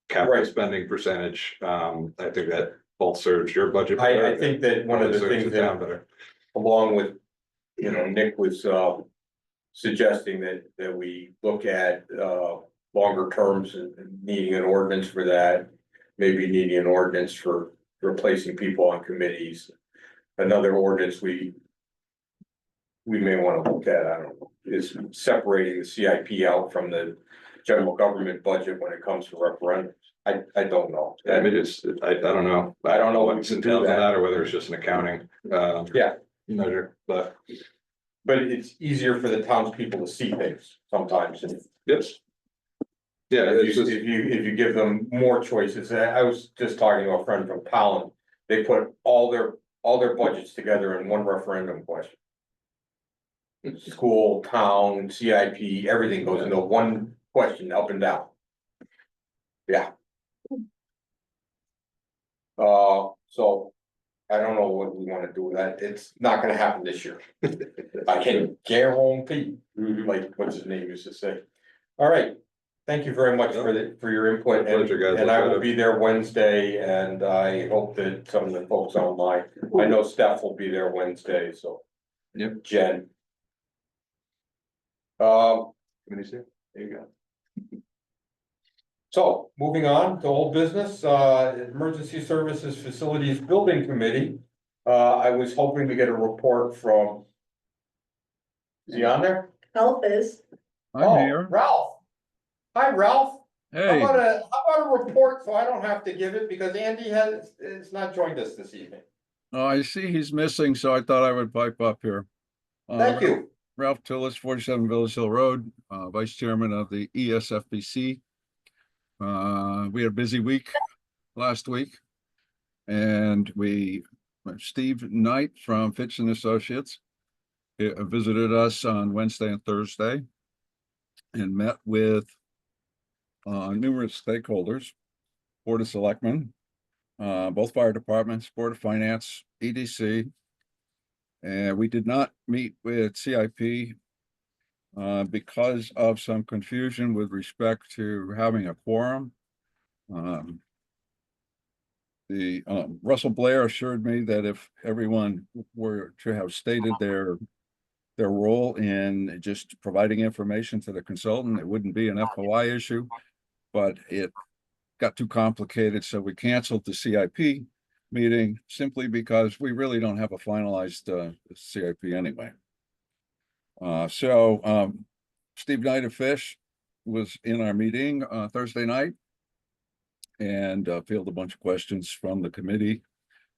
capital spending percentage. I think that both serves your budget. I think that one of the things that, along with, you know, Nick was suggesting that we look at longer terms and needing an ordinance for that. Maybe needing an ordinance for replacing people on committees. Another ordinance we may want to look at, I don't know, is separating the CIP out from the general government budget when it comes to referendums. I don't know. I mean, I don't know. I don't know what's entailed in that, or whether it's just an accounting measure, but it's easier for the townspeople to see things sometimes. yes. Yeah, If you give them more choices. I was just talking to a friend from Pollen. They put all their budgets together in one referendum question. School, town, CIP, everything goes into one question, up and down. Yeah. So I don't know what we want to do with that. It's not gonna happen this year. I can guarantee, like, what's his name used to say. All right. Thank you very much for your input, Pleasure, guys. and I will be there Wednesday, and I hope that some of the folks online, I know Steph will be there Wednesday, so. Yep. Jen. There you go. So moving on to old business, Emergency Services Facilities Building Committee. I was hoping to get a report from. Is he on there? Health is, I'm here. Ralph. Hi, Ralph. Hey, How about a report so I don't have to give it, because Andy has not joined us this evening. I see he's missing, so I thought I would pipe up here. Thank you. Ralph Tillis, 47 Village Hill Road, Vice Chairman of the ESFBC. We had a busy week last week. And Steve Knight from Fitch and Associates visited us on Wednesday and Thursday and met with numerous stakeholders, Board of Selectmen, both fire departments, Board of Finance, EDC. And we did not meet with CIP. because of some confusion with respect to having a quorum. Russell Blair assured me that if everyone were to have stated their role in just providing information to the consultant, it wouldn't be an FOI issue, but it got too complicated, so we canceled the CIP meeting simply because we really don't have a finalized CIP anyway. Steve Knight of Fish was in our meeting Thursday night and fielded a bunch of questions from the committee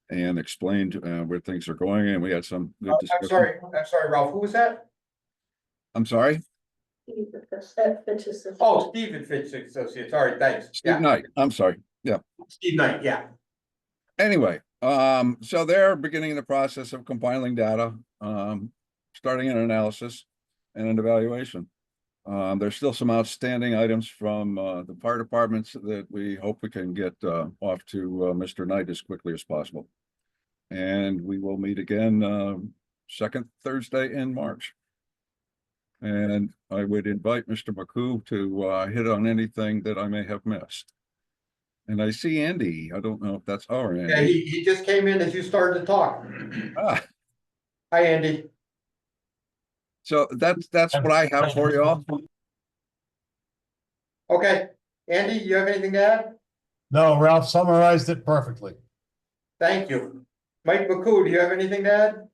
and explained where things are going, and we had some good discussion. I'm sorry, Ralph, who was that? I'm sorry? Oh, Steve at Fitch Associates, all right, thanks. Steve Knight, I'm sorry, yeah. Steve Knight, yeah. Anyway, so they're beginning the process of compiling data, starting an analysis and an evaluation. There's still some outstanding items from the fire departments that we hope we can get off to Mr. Knight as quickly as possible. And we will meet again second Thursday in March. And I would invite Mr. McCoo to hit on anything that I may have missed. And I see Andy. I don't know if that's our Andy. Yeah, he just came in as you started to talk. Ah, Hi, Andy. so that's what I have for you all. Okay, Andy, you have anything to add? No, Ralph summarized it perfectly. Thank you. Mike McCoo, do you have anything to add?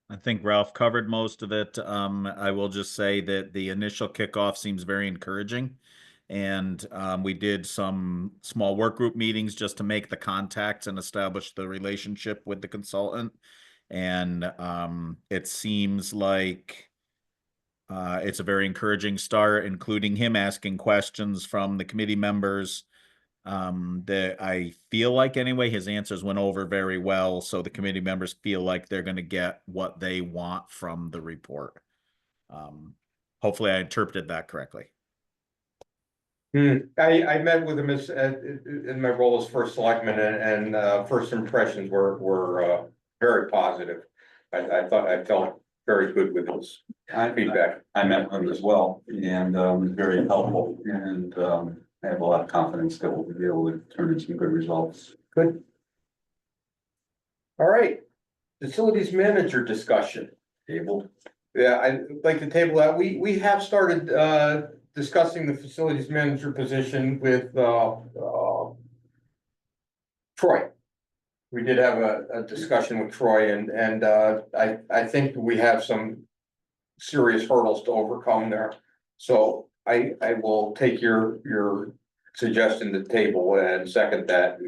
I think Ralph covered most of it. I will just say that the initial kickoff seems very encouraging. And we did some small work group meetings just to make the contacts and establish the relationship with the consultant. And it seems like it's a very encouraging start, including him asking questions from the committee members. That I feel like anyway, his answers went over very well. So the committee members feel like they're going to get what they want from the report. Hopefully I interpreted that correctly. I met with him as in my role as first selectman, and first impressions were very positive. I felt very good with his feedback. I met with him as well, and very helpful, and I have a lot of confidence that we'll be able to turn in some good results. Good. All right, facilities manager discussion table. Yeah, I'd like to table that. We have started discussing the facilities manager position with Troy. We did have a discussion with Troy, and I think we have some serious hurdles to overcome there. So I will take your suggestion to table and second that.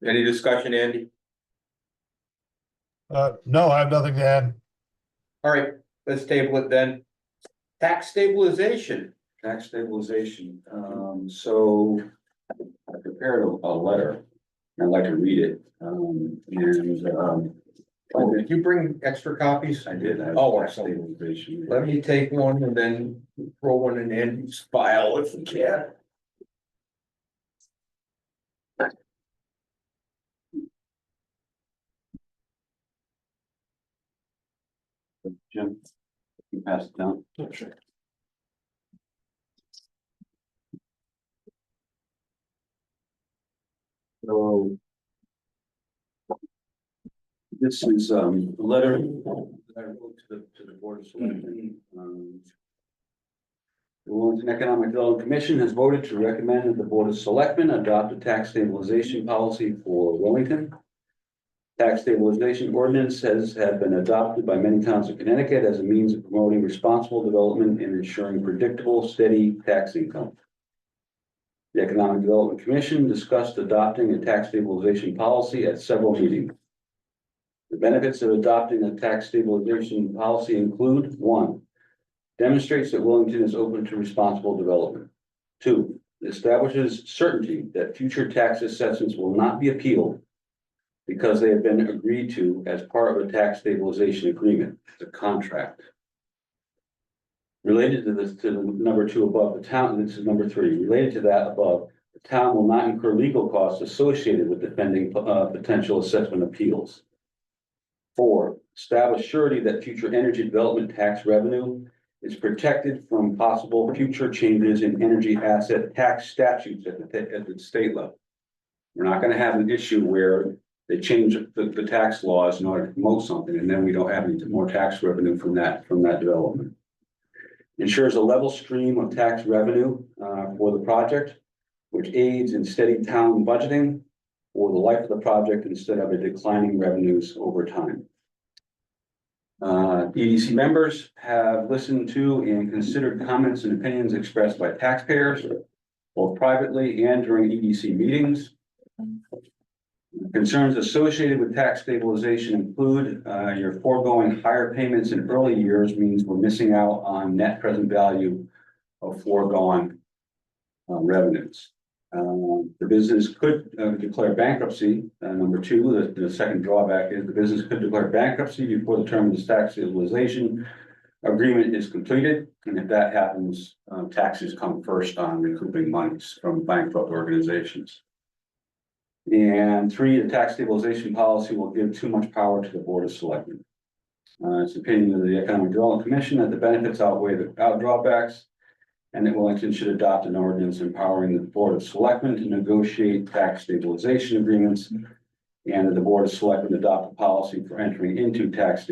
Any discussion, Andy? No, I have nothing to add. All right, let's table it then. Tax stabilization. Tax stabilization, so I prepared a letter, and I'd like to read it, Oh, did you bring extra copies? I did. Oh, Tax excellent. stabilization. Let me take one and then throw one in Andy's file if we can. Jim, you pass it down. Sure. So this is a letter that I wrote to the Board of Selectmen. The Wellington Economic Development Commission has voted to recommend that the Board of Selectmen adopt a tax stabilization policy for Wellington. Tax stabilization ordinance have been adopted by many towns of Connecticut as a means of promoting responsible development and ensuring predictable, steady tax income. The Economic Development Commission discussed adopting a tax stabilization policy at several meetings. The benefits of adopting a tax stabilization policy include: 1, demonstrates that Wellington is open to responsible development. 2, establishes certainty that future tax assessments will not be appealed because they have been agreed to as part of a tax stabilization agreement, the contract. Related to this, to the number 2 above, the town, this is number 3, related to that above, the town will not incur legal costs associated with defending potential assessment appeals. 4, establish surety that future energy development tax revenue is protected from possible future changes in energy asset tax statutes at the state level. We're not gonna have an issue where they change the tax laws in order to promote something, and then we don't have any more tax revenue from that development. Ensures a level stream of tax revenue for the project, which aids in steady town budgeting for the life of the project instead of a declining revenues over time. EDC members have listened to and considered comments and opinions expressed by taxpayers, both privately and during EDC meetings. Concerns associated with tax stabilization include your foregoing higher payments in early years means we're missing out on net present value of foregoing revenues. The business could declare bankruptcy. Number two, the second drawback is the business could declare bankruptcy before the term of the tax stabilization agreement is completed. And if that happens, taxes come first on recouping monies from bankrupt organizations. And three, the tax stabilization policy will give too much power to the Board of Selectmen. It's the opinion of the Economic Development Commission that the benefits outweigh the drawbacks, and that Wellington should adopt an ordinance empowering the Board of Selectmen to negotiate tax stabilization agreements, and that the Board of Selectmen adopt a policy for entering into tax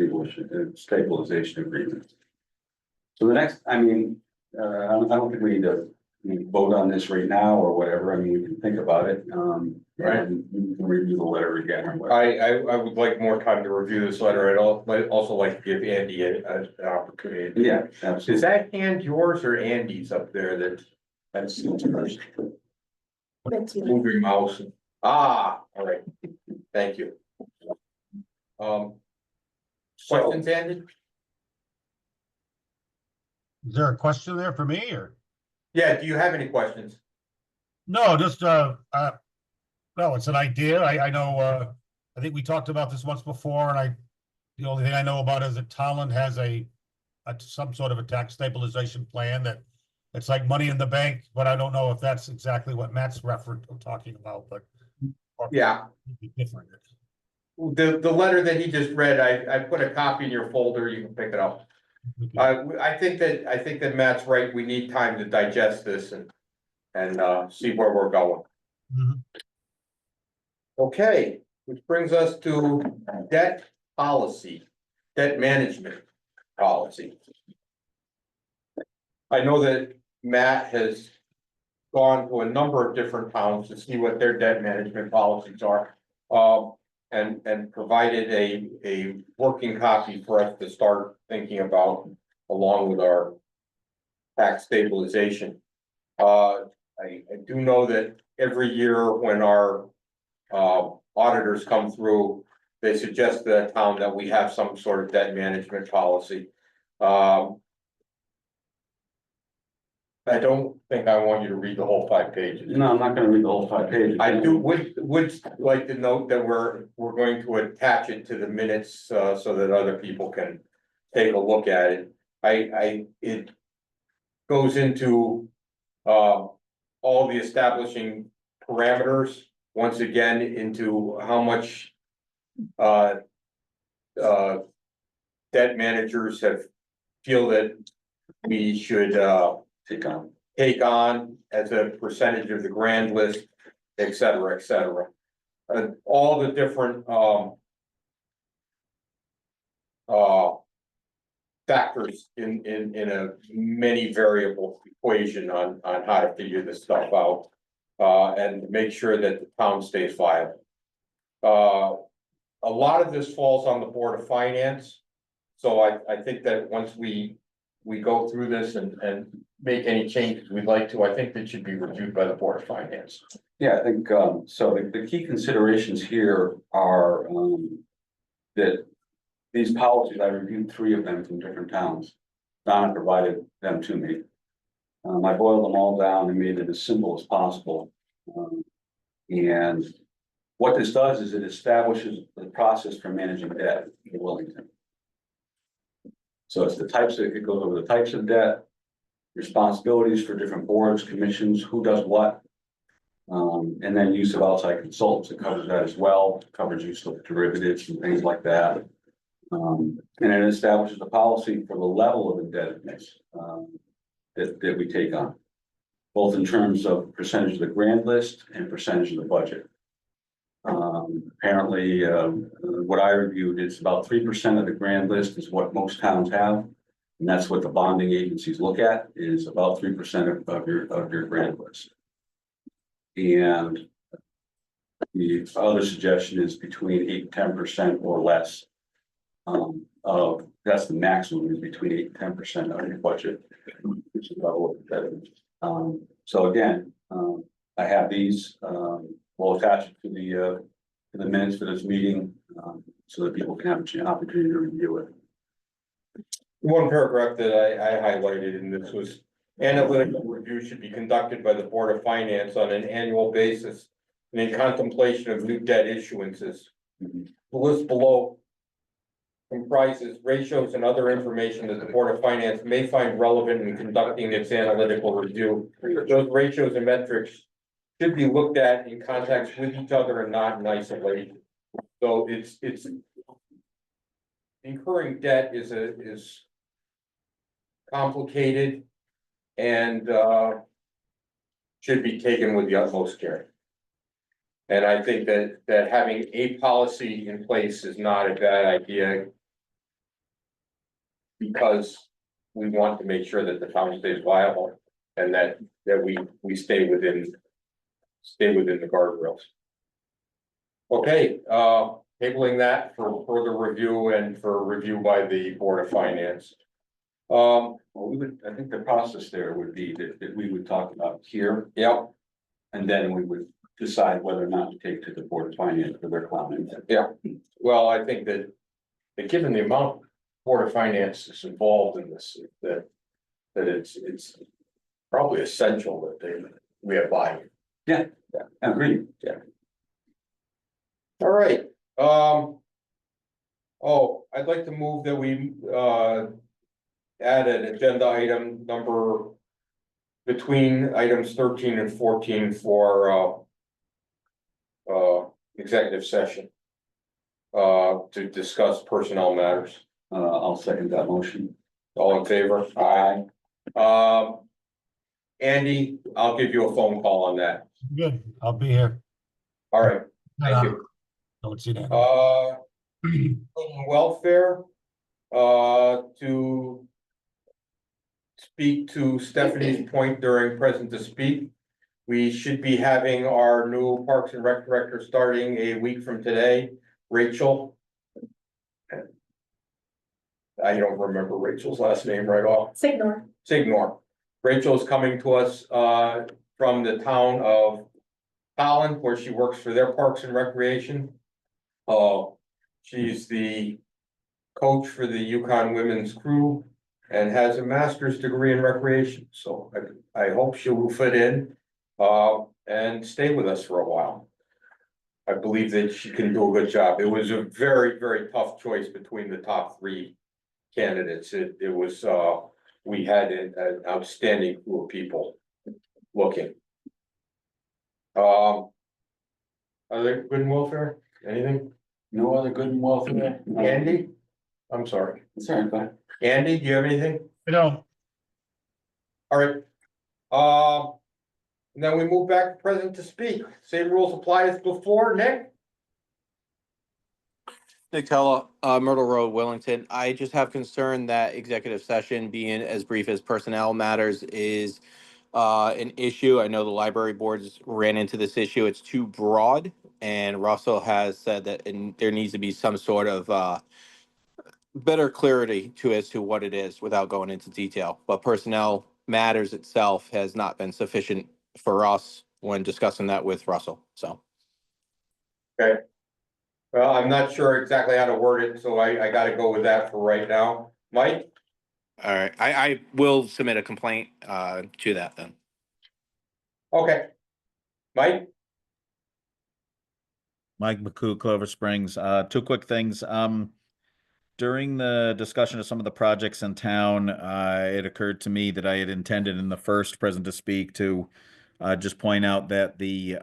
stabilization agreements. So the next, I don't think we need to vote on this right now or whatever. I mean, we can think about it. Right. And we can review the letter again or whatever. I would like more time to review this letter. I'd also like to give Andy an opportunity. Yeah, Is absolutely. that hand yours or Andy's up there that's first? That's me. Move your mouse. All right. Thank you. Questions, Andy? Is there a question there for me or? Yeah, do you have any questions? No, just, no, it's an idea. I know, I think we talked about this once before and the only thing I know about is that Tolland has some sort of a tax stabilization plan that it's like money in the bank, but I don't know if that's exactly what Matt's talking about, but. Yeah. Different. The letter that he just read, I put a copy in your folder. You can pick it up. I think that Matt's right. We need time to digest this and see where we're going. Mhm. Okay, which brings us to debt policy, debt management policy. I know that Matt has gone to a number of different towns to see what their debt management policies are. And provided a working copy for us to start thinking about along with our tax stabilization. I do know that every year when our auditors come through, they suggest to the town that we have some sort of debt management policy. I don't think I want you to read the whole 5 pages. No, I'm not gonna read the whole 5 pages. I would like to note that we're going to attach it to the minutes, so that other people can take a look at it. It goes into, all the establishing parameters, once again, into how much, debt managers feel that we should, take on as a percentage of the grand list, et cetera, et cetera. All the different, factors in a many variable equation on how to figure this stuff out. And make sure that the town stays viable. A lot of this falls on the Board of Finance. So I think that once we go through this and make any changes we'd like to, I think that should be reviewed by the Board of Finance. Yeah, I think, so the key considerations here are, that these policies, I reviewed 3 of them from different towns. Donna provided them to me. I boiled them all down and made it as simple as possible. And what this does is it establishes the process for managing debt in Wellington. So it's it goes over the types of debt, responsibilities for different boards, commissions, who does what. And then use of outside consultants, it covers that as well, covers use of derivatives and things like that. And it establishes a policy for the level of indebtedness, that we take on, both in terms of percentage of the grand list and percentage of the budget. Apparently, what I reviewed, it's about 3% of the grand list is what most towns have. And that's what the bonding agencies look at, is about 3% of your grand list. And the other suggestion is between 8 and 10% or less. That's the maximum, is between 8 and 10% of your budget, which is about what that is. So again, I have these, we'll attach it to the minutes for this meeting, so that people can have an opportunity to review it. One paragraph that I highlighted in this was analytical review should be conducted by the Board of Finance on an annual basis and in contemplation of new debt issuances. The list below comprises ratios and other information that the Board of Finance may find relevant in conducting its analytical review. Those ratios and metrics should be looked at in context with each other and not in isolation. So it's incurring debt is complicated and should be taken with the utmost care. And I think that having a policy in place is not a bad idea, because we want to make sure that the town stays viable and that we stay within the guardrails. Okay, tabling that for further review and for review by the Board of Finance. Well, I think the process there would be that we would talk about here. Yep. And then we would decide whether or not to take to the Board of Finance for their comment. Yeah, well, I think that given the amount Board of Finance is involved in this, that it's probably essential that we have buy-in. Yeah, I agree. Yeah. All right, I'd like to move that we add an agenda item number between items 13 and 14 for executive session to discuss personnel matters. I'll second that motion. All in favor? Aye. Andy, I'll give you a phone call on that. Good, I'll be here. All right, thank you. Don't see that. Welfare, to speak to Stephanie's point during present to speak. We should be having our new Parks and Rec director starting a week from today, Rachel. I don't remember Rachel's last name right off. Signor. Rachel is coming to us from the town of Holland, where she works for their Parks and Recreation. She's the coach for the Yukon women's crew and has a master's degree in recreation. So I hope she will fit in and stay with us for a while. I believe that she can do a good job. It was a very, very tough choice between the top 3 candidates. It was, we had an outstanding group of people looking. Are there good in welfare? Anything? No other good in welfare? Andy? I'm sorry. Sorry, but Andy, do you have anything? No, All right. And then we move back to present to speak. Same rules apply as before. Nick? Nick Tella, Myrtle Road, Wellington. I just have concern that executive session being as brief as personnel matters is an issue. I know the library boards ran into this issue. It's too broad, and Russell has said that there needs to be some sort of better clarity as to what it is without going into detail. But personnel matters itself has not been sufficient for us when discussing that with Russell. So. Okay. Well, I'm not sure exactly how to word it, so I gotta go with that for right now. Mike? All right, I will submit a complaint to that then. Okay. Mike? Mike McCoo, Clover Springs. 2 quick things. During the discussion of some of the projects in town, it occurred to me that I had intended in the first present to speak to just point out that the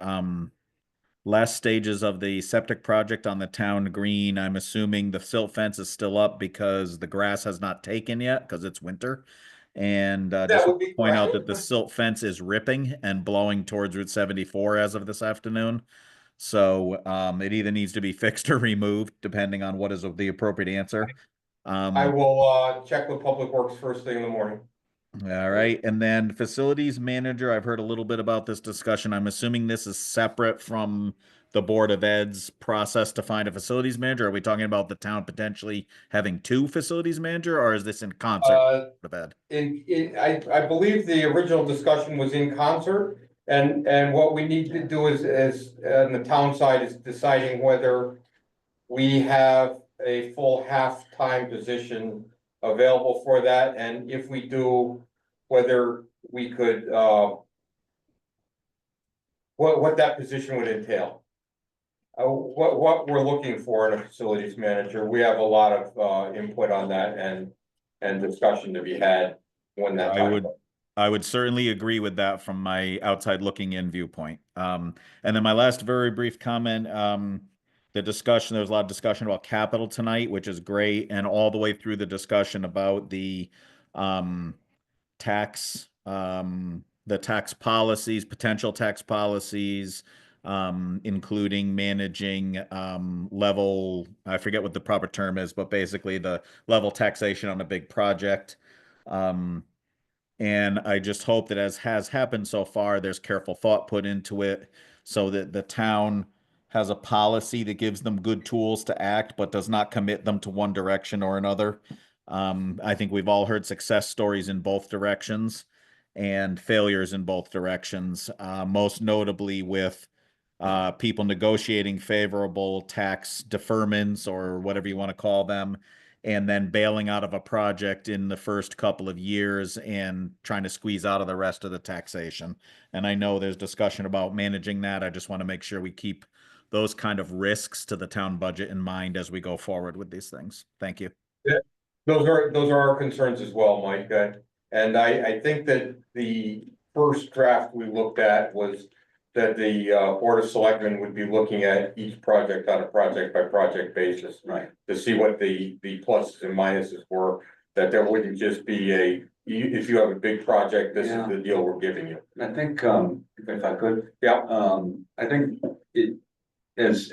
last stages of the septic project on the town green. I'm assuming the silt fence is still up because the grass has not taken yet because it's winter. And That just would be point out correct. that the silt fence is ripping and blowing towards Route 74 as of this afternoon. So it either needs to be fixed or removed, depending on what is the appropriate answer. I will check with Public Works first thing in the morning. All right, and then facilities manager, I've heard a little bit about this discussion. I'm assuming this is separate from the Board of Ed's process to find a facilities manager. Are we talking about the town potentially having two facilities manager, or is this in concert with Ed? I believe the original discussion was in concert, and what we need to do is on the town side is deciding whether we have a full half-time position available for that, and if we do, whether we could, what that position would entail. What we're looking for in a facilities manager, we have a lot of, input on that and discussion to be had when that time comes. I would certainly agree with that from my outside looking in viewpoint. And then my last very brief comment, the discussion, there was a lot of discussion about capital tonight, which is great, and all the way through the discussion about the tax, the tax policies, potential tax policies, including managing level, I forget what the proper term is, but basically the level taxation on a big project. And I just hope that, as has happened so far, there's careful thought put into it so that the town has a policy that gives them good tools to act, but does not commit them to one direction or another. I think we've all heard success stories in both directions and failures in both directions, most notably with people negotiating favorable tax deferments or whatever you want to call them, and then bailing out of a project in the first couple of years and trying to squeeze out of the rest of the taxation. And I know there's discussion about managing that. I just want to make sure we keep those kind of risks to the town budget in mind as we go forward with these things. Thank you. Yeah, those are our concerns as well, Mike. And I think that the first draft we looked at was that the Board of Selectmen would be looking at each project on a project by project basis. Right. To see what the pluses and minuses were, that there wouldn't just be if you have a big project, this is the deal we're giving you. I think, if I could. Yeah. I think it, as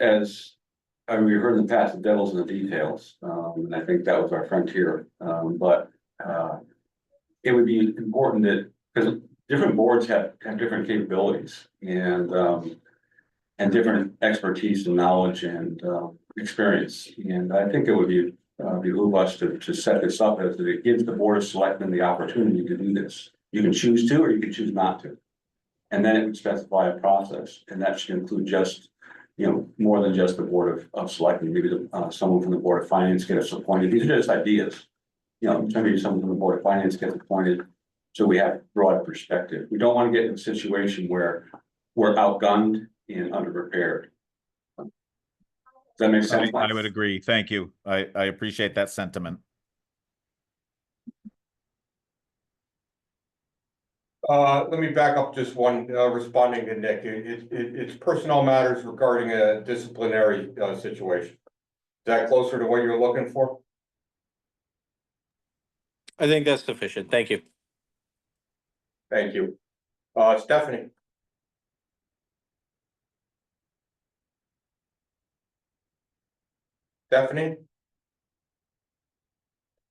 I mean, we heard in the past, the devil's in the details, and I think that was our frontier, but it would be important that, because different boards have different capabilities and different expertise and knowledge and experience. And I think it would be behoove us to set this up as that it gives the Board of Selectmen the opportunity to do this. You can choose to, or you can choose not to. And then it would specify a process, and that should include just, more than just the Board of Selectmen. Maybe someone from the Board of Finance gets appointed. These are just ideas. Maybe someone from the Board of Finance gets appointed, so we have broad perspective. We don't want to get in a situation where we're outgunned and underprepared. Does that make sense? I would agree. Thank you. I appreciate that sentiment. Let me back up just one, responding to Nick. It's personnel matters regarding a disciplinary situation. Is that closer to what you're looking for? I think that's sufficient. Thank you. Thank you. Stephanie? Stephanie?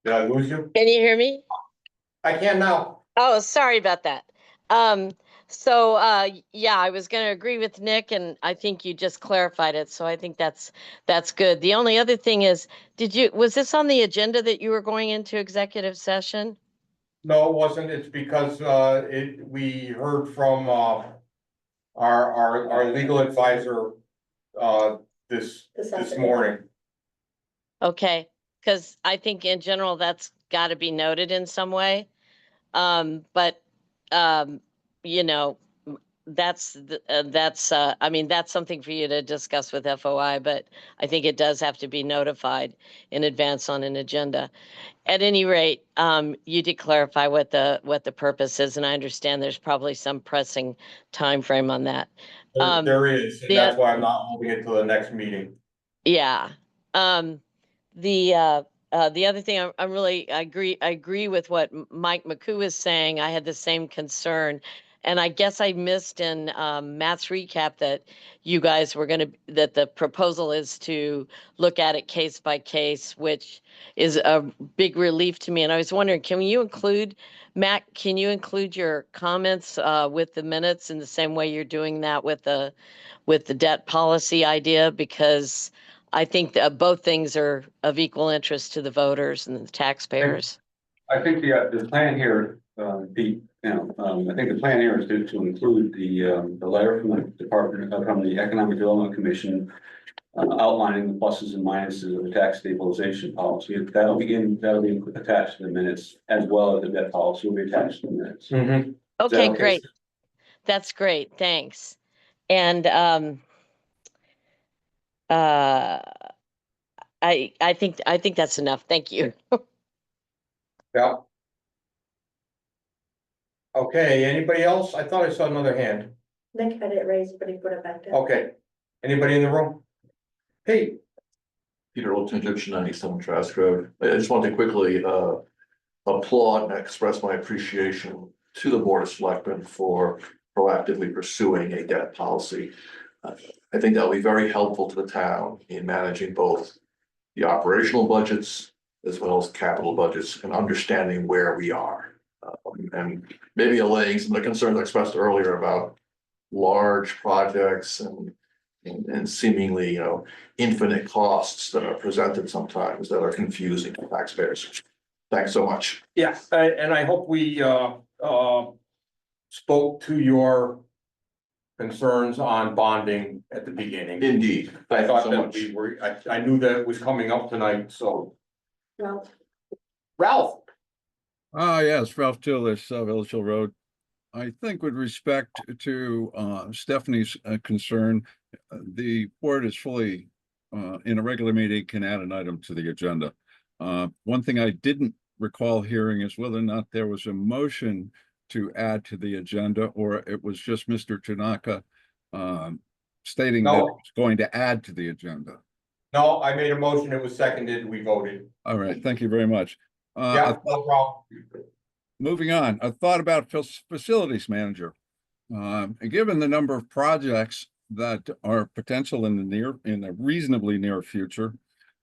Did I lose you? Can you hear me? I can now. Oh, sorry about that. Yeah, I was going to agree with Nick, and I think you just clarified it. So I think that's good. The only other thing is, was this on the agenda that you were going into executive session? No, it wasn't. It's because we heard from our legal advisor this morning. Okay, because I think in general that's got to be noted in some way. But I mean, that's something for you to discuss with FOI, but I think it does have to be notified in advance on an agenda. At any rate, you did clarify what the purpose is, and I understand there's probably some pressing time frame on that. There is, and the- that's why I'm not moving it to the next meeting. Yeah. The other thing, I agree with what Mike McCoo is saying. I had the same concern. And I guess I missed in Matt's recap that you guys were that the proposal is to look at it case by case, which is a big relief to me. And I was wondering, Matt, can you include your comments with the minutes in the same way you're doing that with the debt policy idea? Because I think that both things are of equal interest to the voters and the taxpayers. I think the plan here, Pete, I think the plan here is to include the letter from the Department, from the Economic Development Commission, outlining the pluses and minuses of the tax stabilization policy. That'll be attached to the minutes, as well as the debt policy will be attached to the minutes. Mm-hmm. Okay, okay? great. That's great. Thanks. And I think that's enough. Thank you. Yeah. Okay, anybody else? I thought I saw another hand. Nick had it raised, but he put it back down. Okay, anybody in the room? Hey, Peter Olton, 97 Trask Road. I just want to quickly applaud and express my appreciation to the Board of Selectmen for proactively pursuing a debt policy. I think that will be very helpful to the town in managing both the operational budgets as well as capital budgets and understanding where we are. And maybe allaying some of the concerns I expressed earlier about large projects and seemingly, infinite costs that are presented sometimes that are confusing to taxpayers. Thanks so much. yeah, and I hope we spoke to your concerns on bonding at the beginning. Indeed. I Thank you thought so that much. we were, I knew that it was coming up tonight, so. Well, Ralph, Yes, Ralph Tillis, Village Hill Road. I think with respect to Stephanie's concern, the board is fully in a regular meeting can add an item to the agenda. One thing I didn't recall hearing is whether or not there was a motion to add to the agenda, or it was just Mr. Tanaka stating that No. it's going to add to the agenda. no, I made a motion, it was seconded, we voted. All right, thank you very much. Yeah, no problem. Moving on, a thought about facilities manager. Given the number of projects that are potential in the reasonably near future,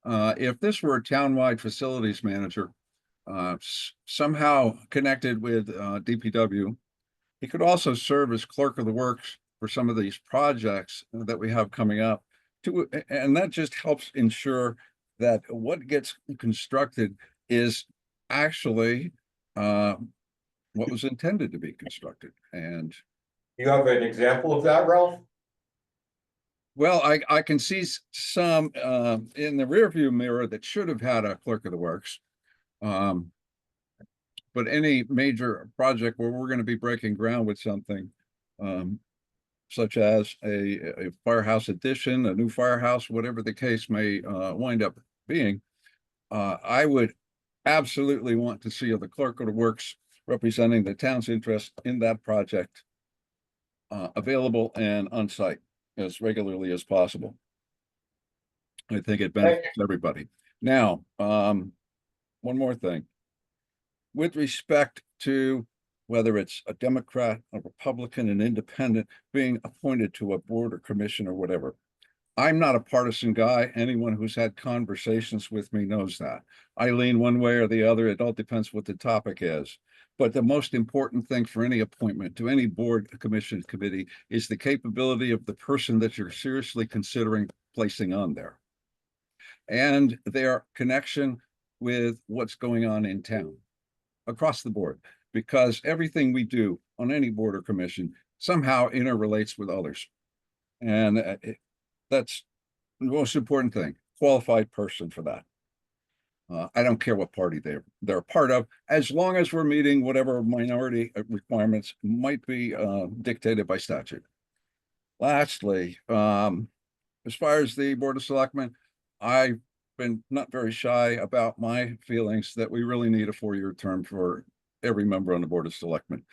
if this were a townwide facilities manager, somehow connected with DPW, he could also serve as clerk of the works for some of these projects that we have coming up. And that just helps ensure that what gets constructed is actually what was intended to be constructed. And You have an example of that, Ralph? well, I can see some in the rearview mirror that should have had a clerk of the works. But any major project where we're going to be breaking ground with something, such as a firehouse addition, a new firehouse, whatever the case may wind up being, I would absolutely want to see the clerk of the works representing the town's interest in that project available and on site as regularly as possible. I think it benefits everybody. Now, one more thing. With respect to whether it's a Democrat, a Republican, an independent being appointed to a board or commission or whatever, I'm not a partisan guy. Anyone who's had conversations with me knows that. I lean one way or the other. It all depends what the topic is. But the most important thing for any appointment to any board, commission, committee is the capability of the person that you're seriously considering placing on there, and their connection with what's going on in town across the board, because everything we do on any board or commission somehow interrelates with others. And that's the most important thing, qualified person for that. I don't care what party they're a part of, as long as we're meeting whatever minority requirements might be dictated by statute. Lastly, as far as the Board of Selectmen, I've been not very shy about my feelings that we really need a 4-year term for every member on the Board of Selectmen.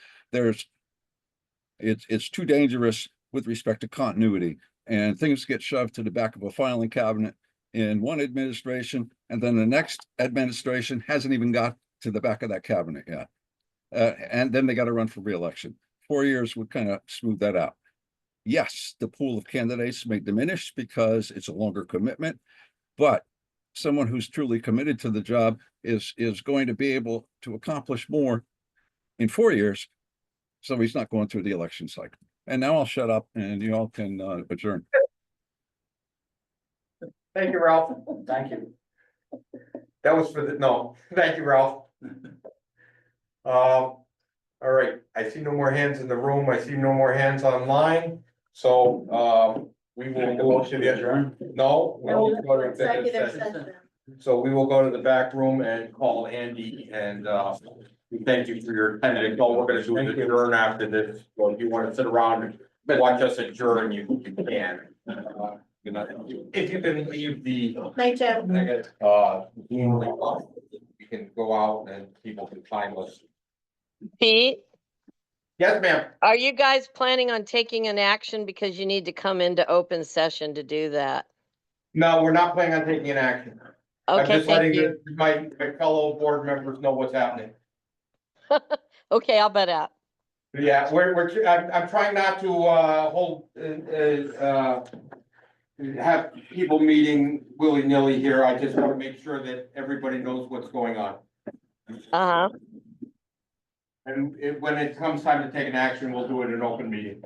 It's too dangerous with respect to continuity, and things get shoved to the back of a filing cabinet in one administration, and then the next administration hasn't even got to the back of that cabinet yet. And then they got to run for reelection. 4 years would kind of smooth that out. Yes, the pool of candidates may diminish because it's a longer commitment, but someone who's truly committed to the job is going to be able to accomplish more in 4 years. So he's not going through the election cycle. And now I'll shut up and you all can adjourn. Thank you, Ralph. Thank you. That was for thank you, Ralph. All right, I see no more hands in the room. I see no more hands online. So, we will go to the adjourn. No, we need to go to executive session. So we will go to the back room and call Andy and, we thank you for your attendance. All we're gonna do is adjourn after this. So if you want to sit around and watch us adjourn, you can. Good night. If you can leave the. Night, Jim. Zoom link off, we can go out and people can find us. Pete, Yes, ma'am. are you guys planning on taking an action because you need to come into open session to do that? No, we're not planning on taking an action. I'm Okay, just letting thank you. my fellow board members know what's happening. Okay, I'll bet out. Yeah, I'm trying not to, have people meeting willy-nilly here. I just want to make sure that everybody knows what's going on. Uh-huh. And when it comes time to take an action, we'll do it in an open meeting.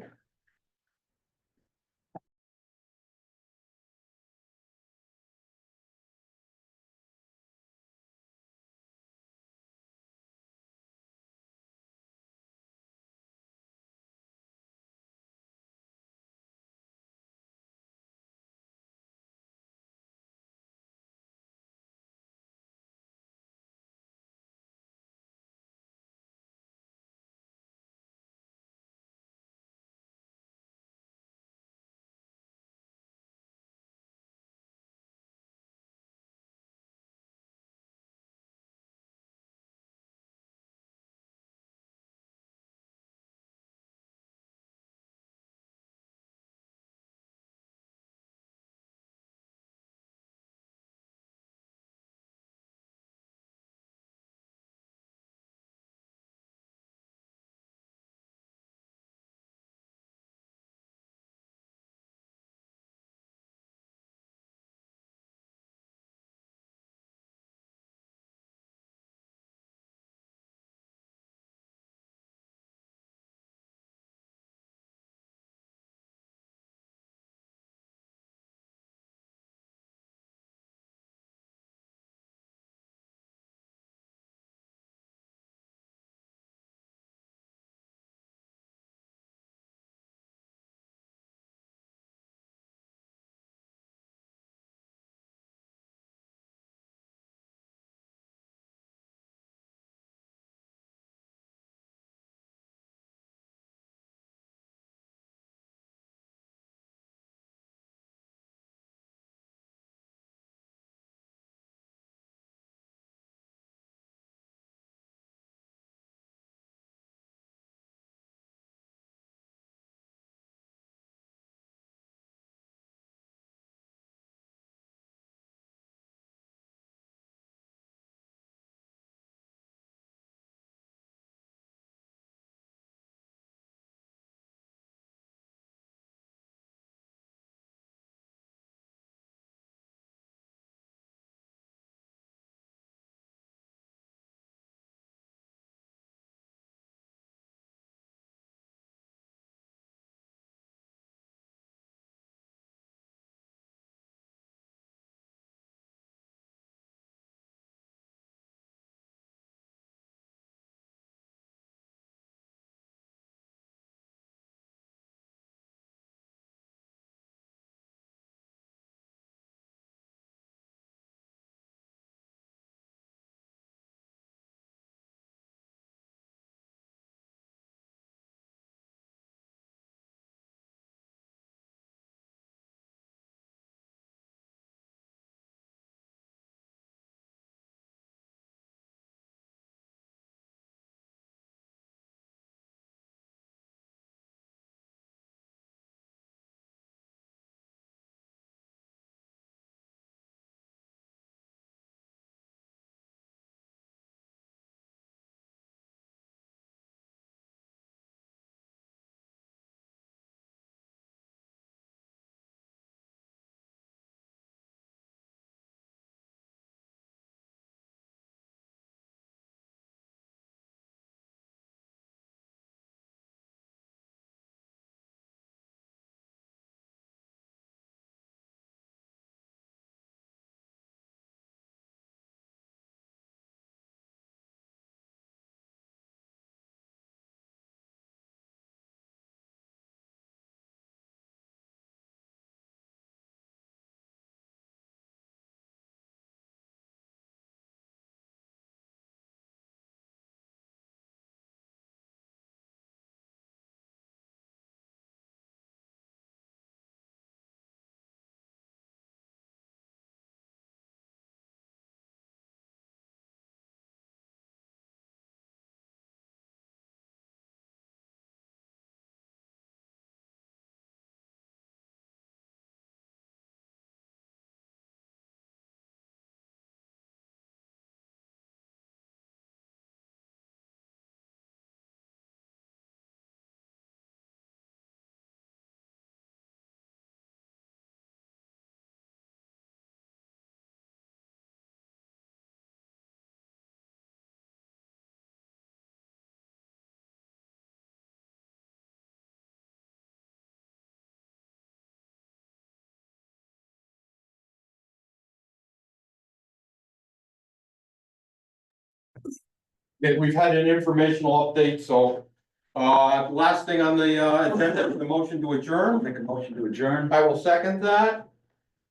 we've had an informational update, so. Last thing on the agenda, the motion to adjourn. Make a motion to adjourn. I will second that.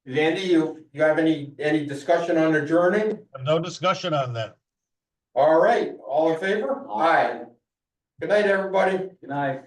Andy, you have any discussion on adjourning? No discussion on that. All right, all in favor? Aye. Good night, everybody. Good night.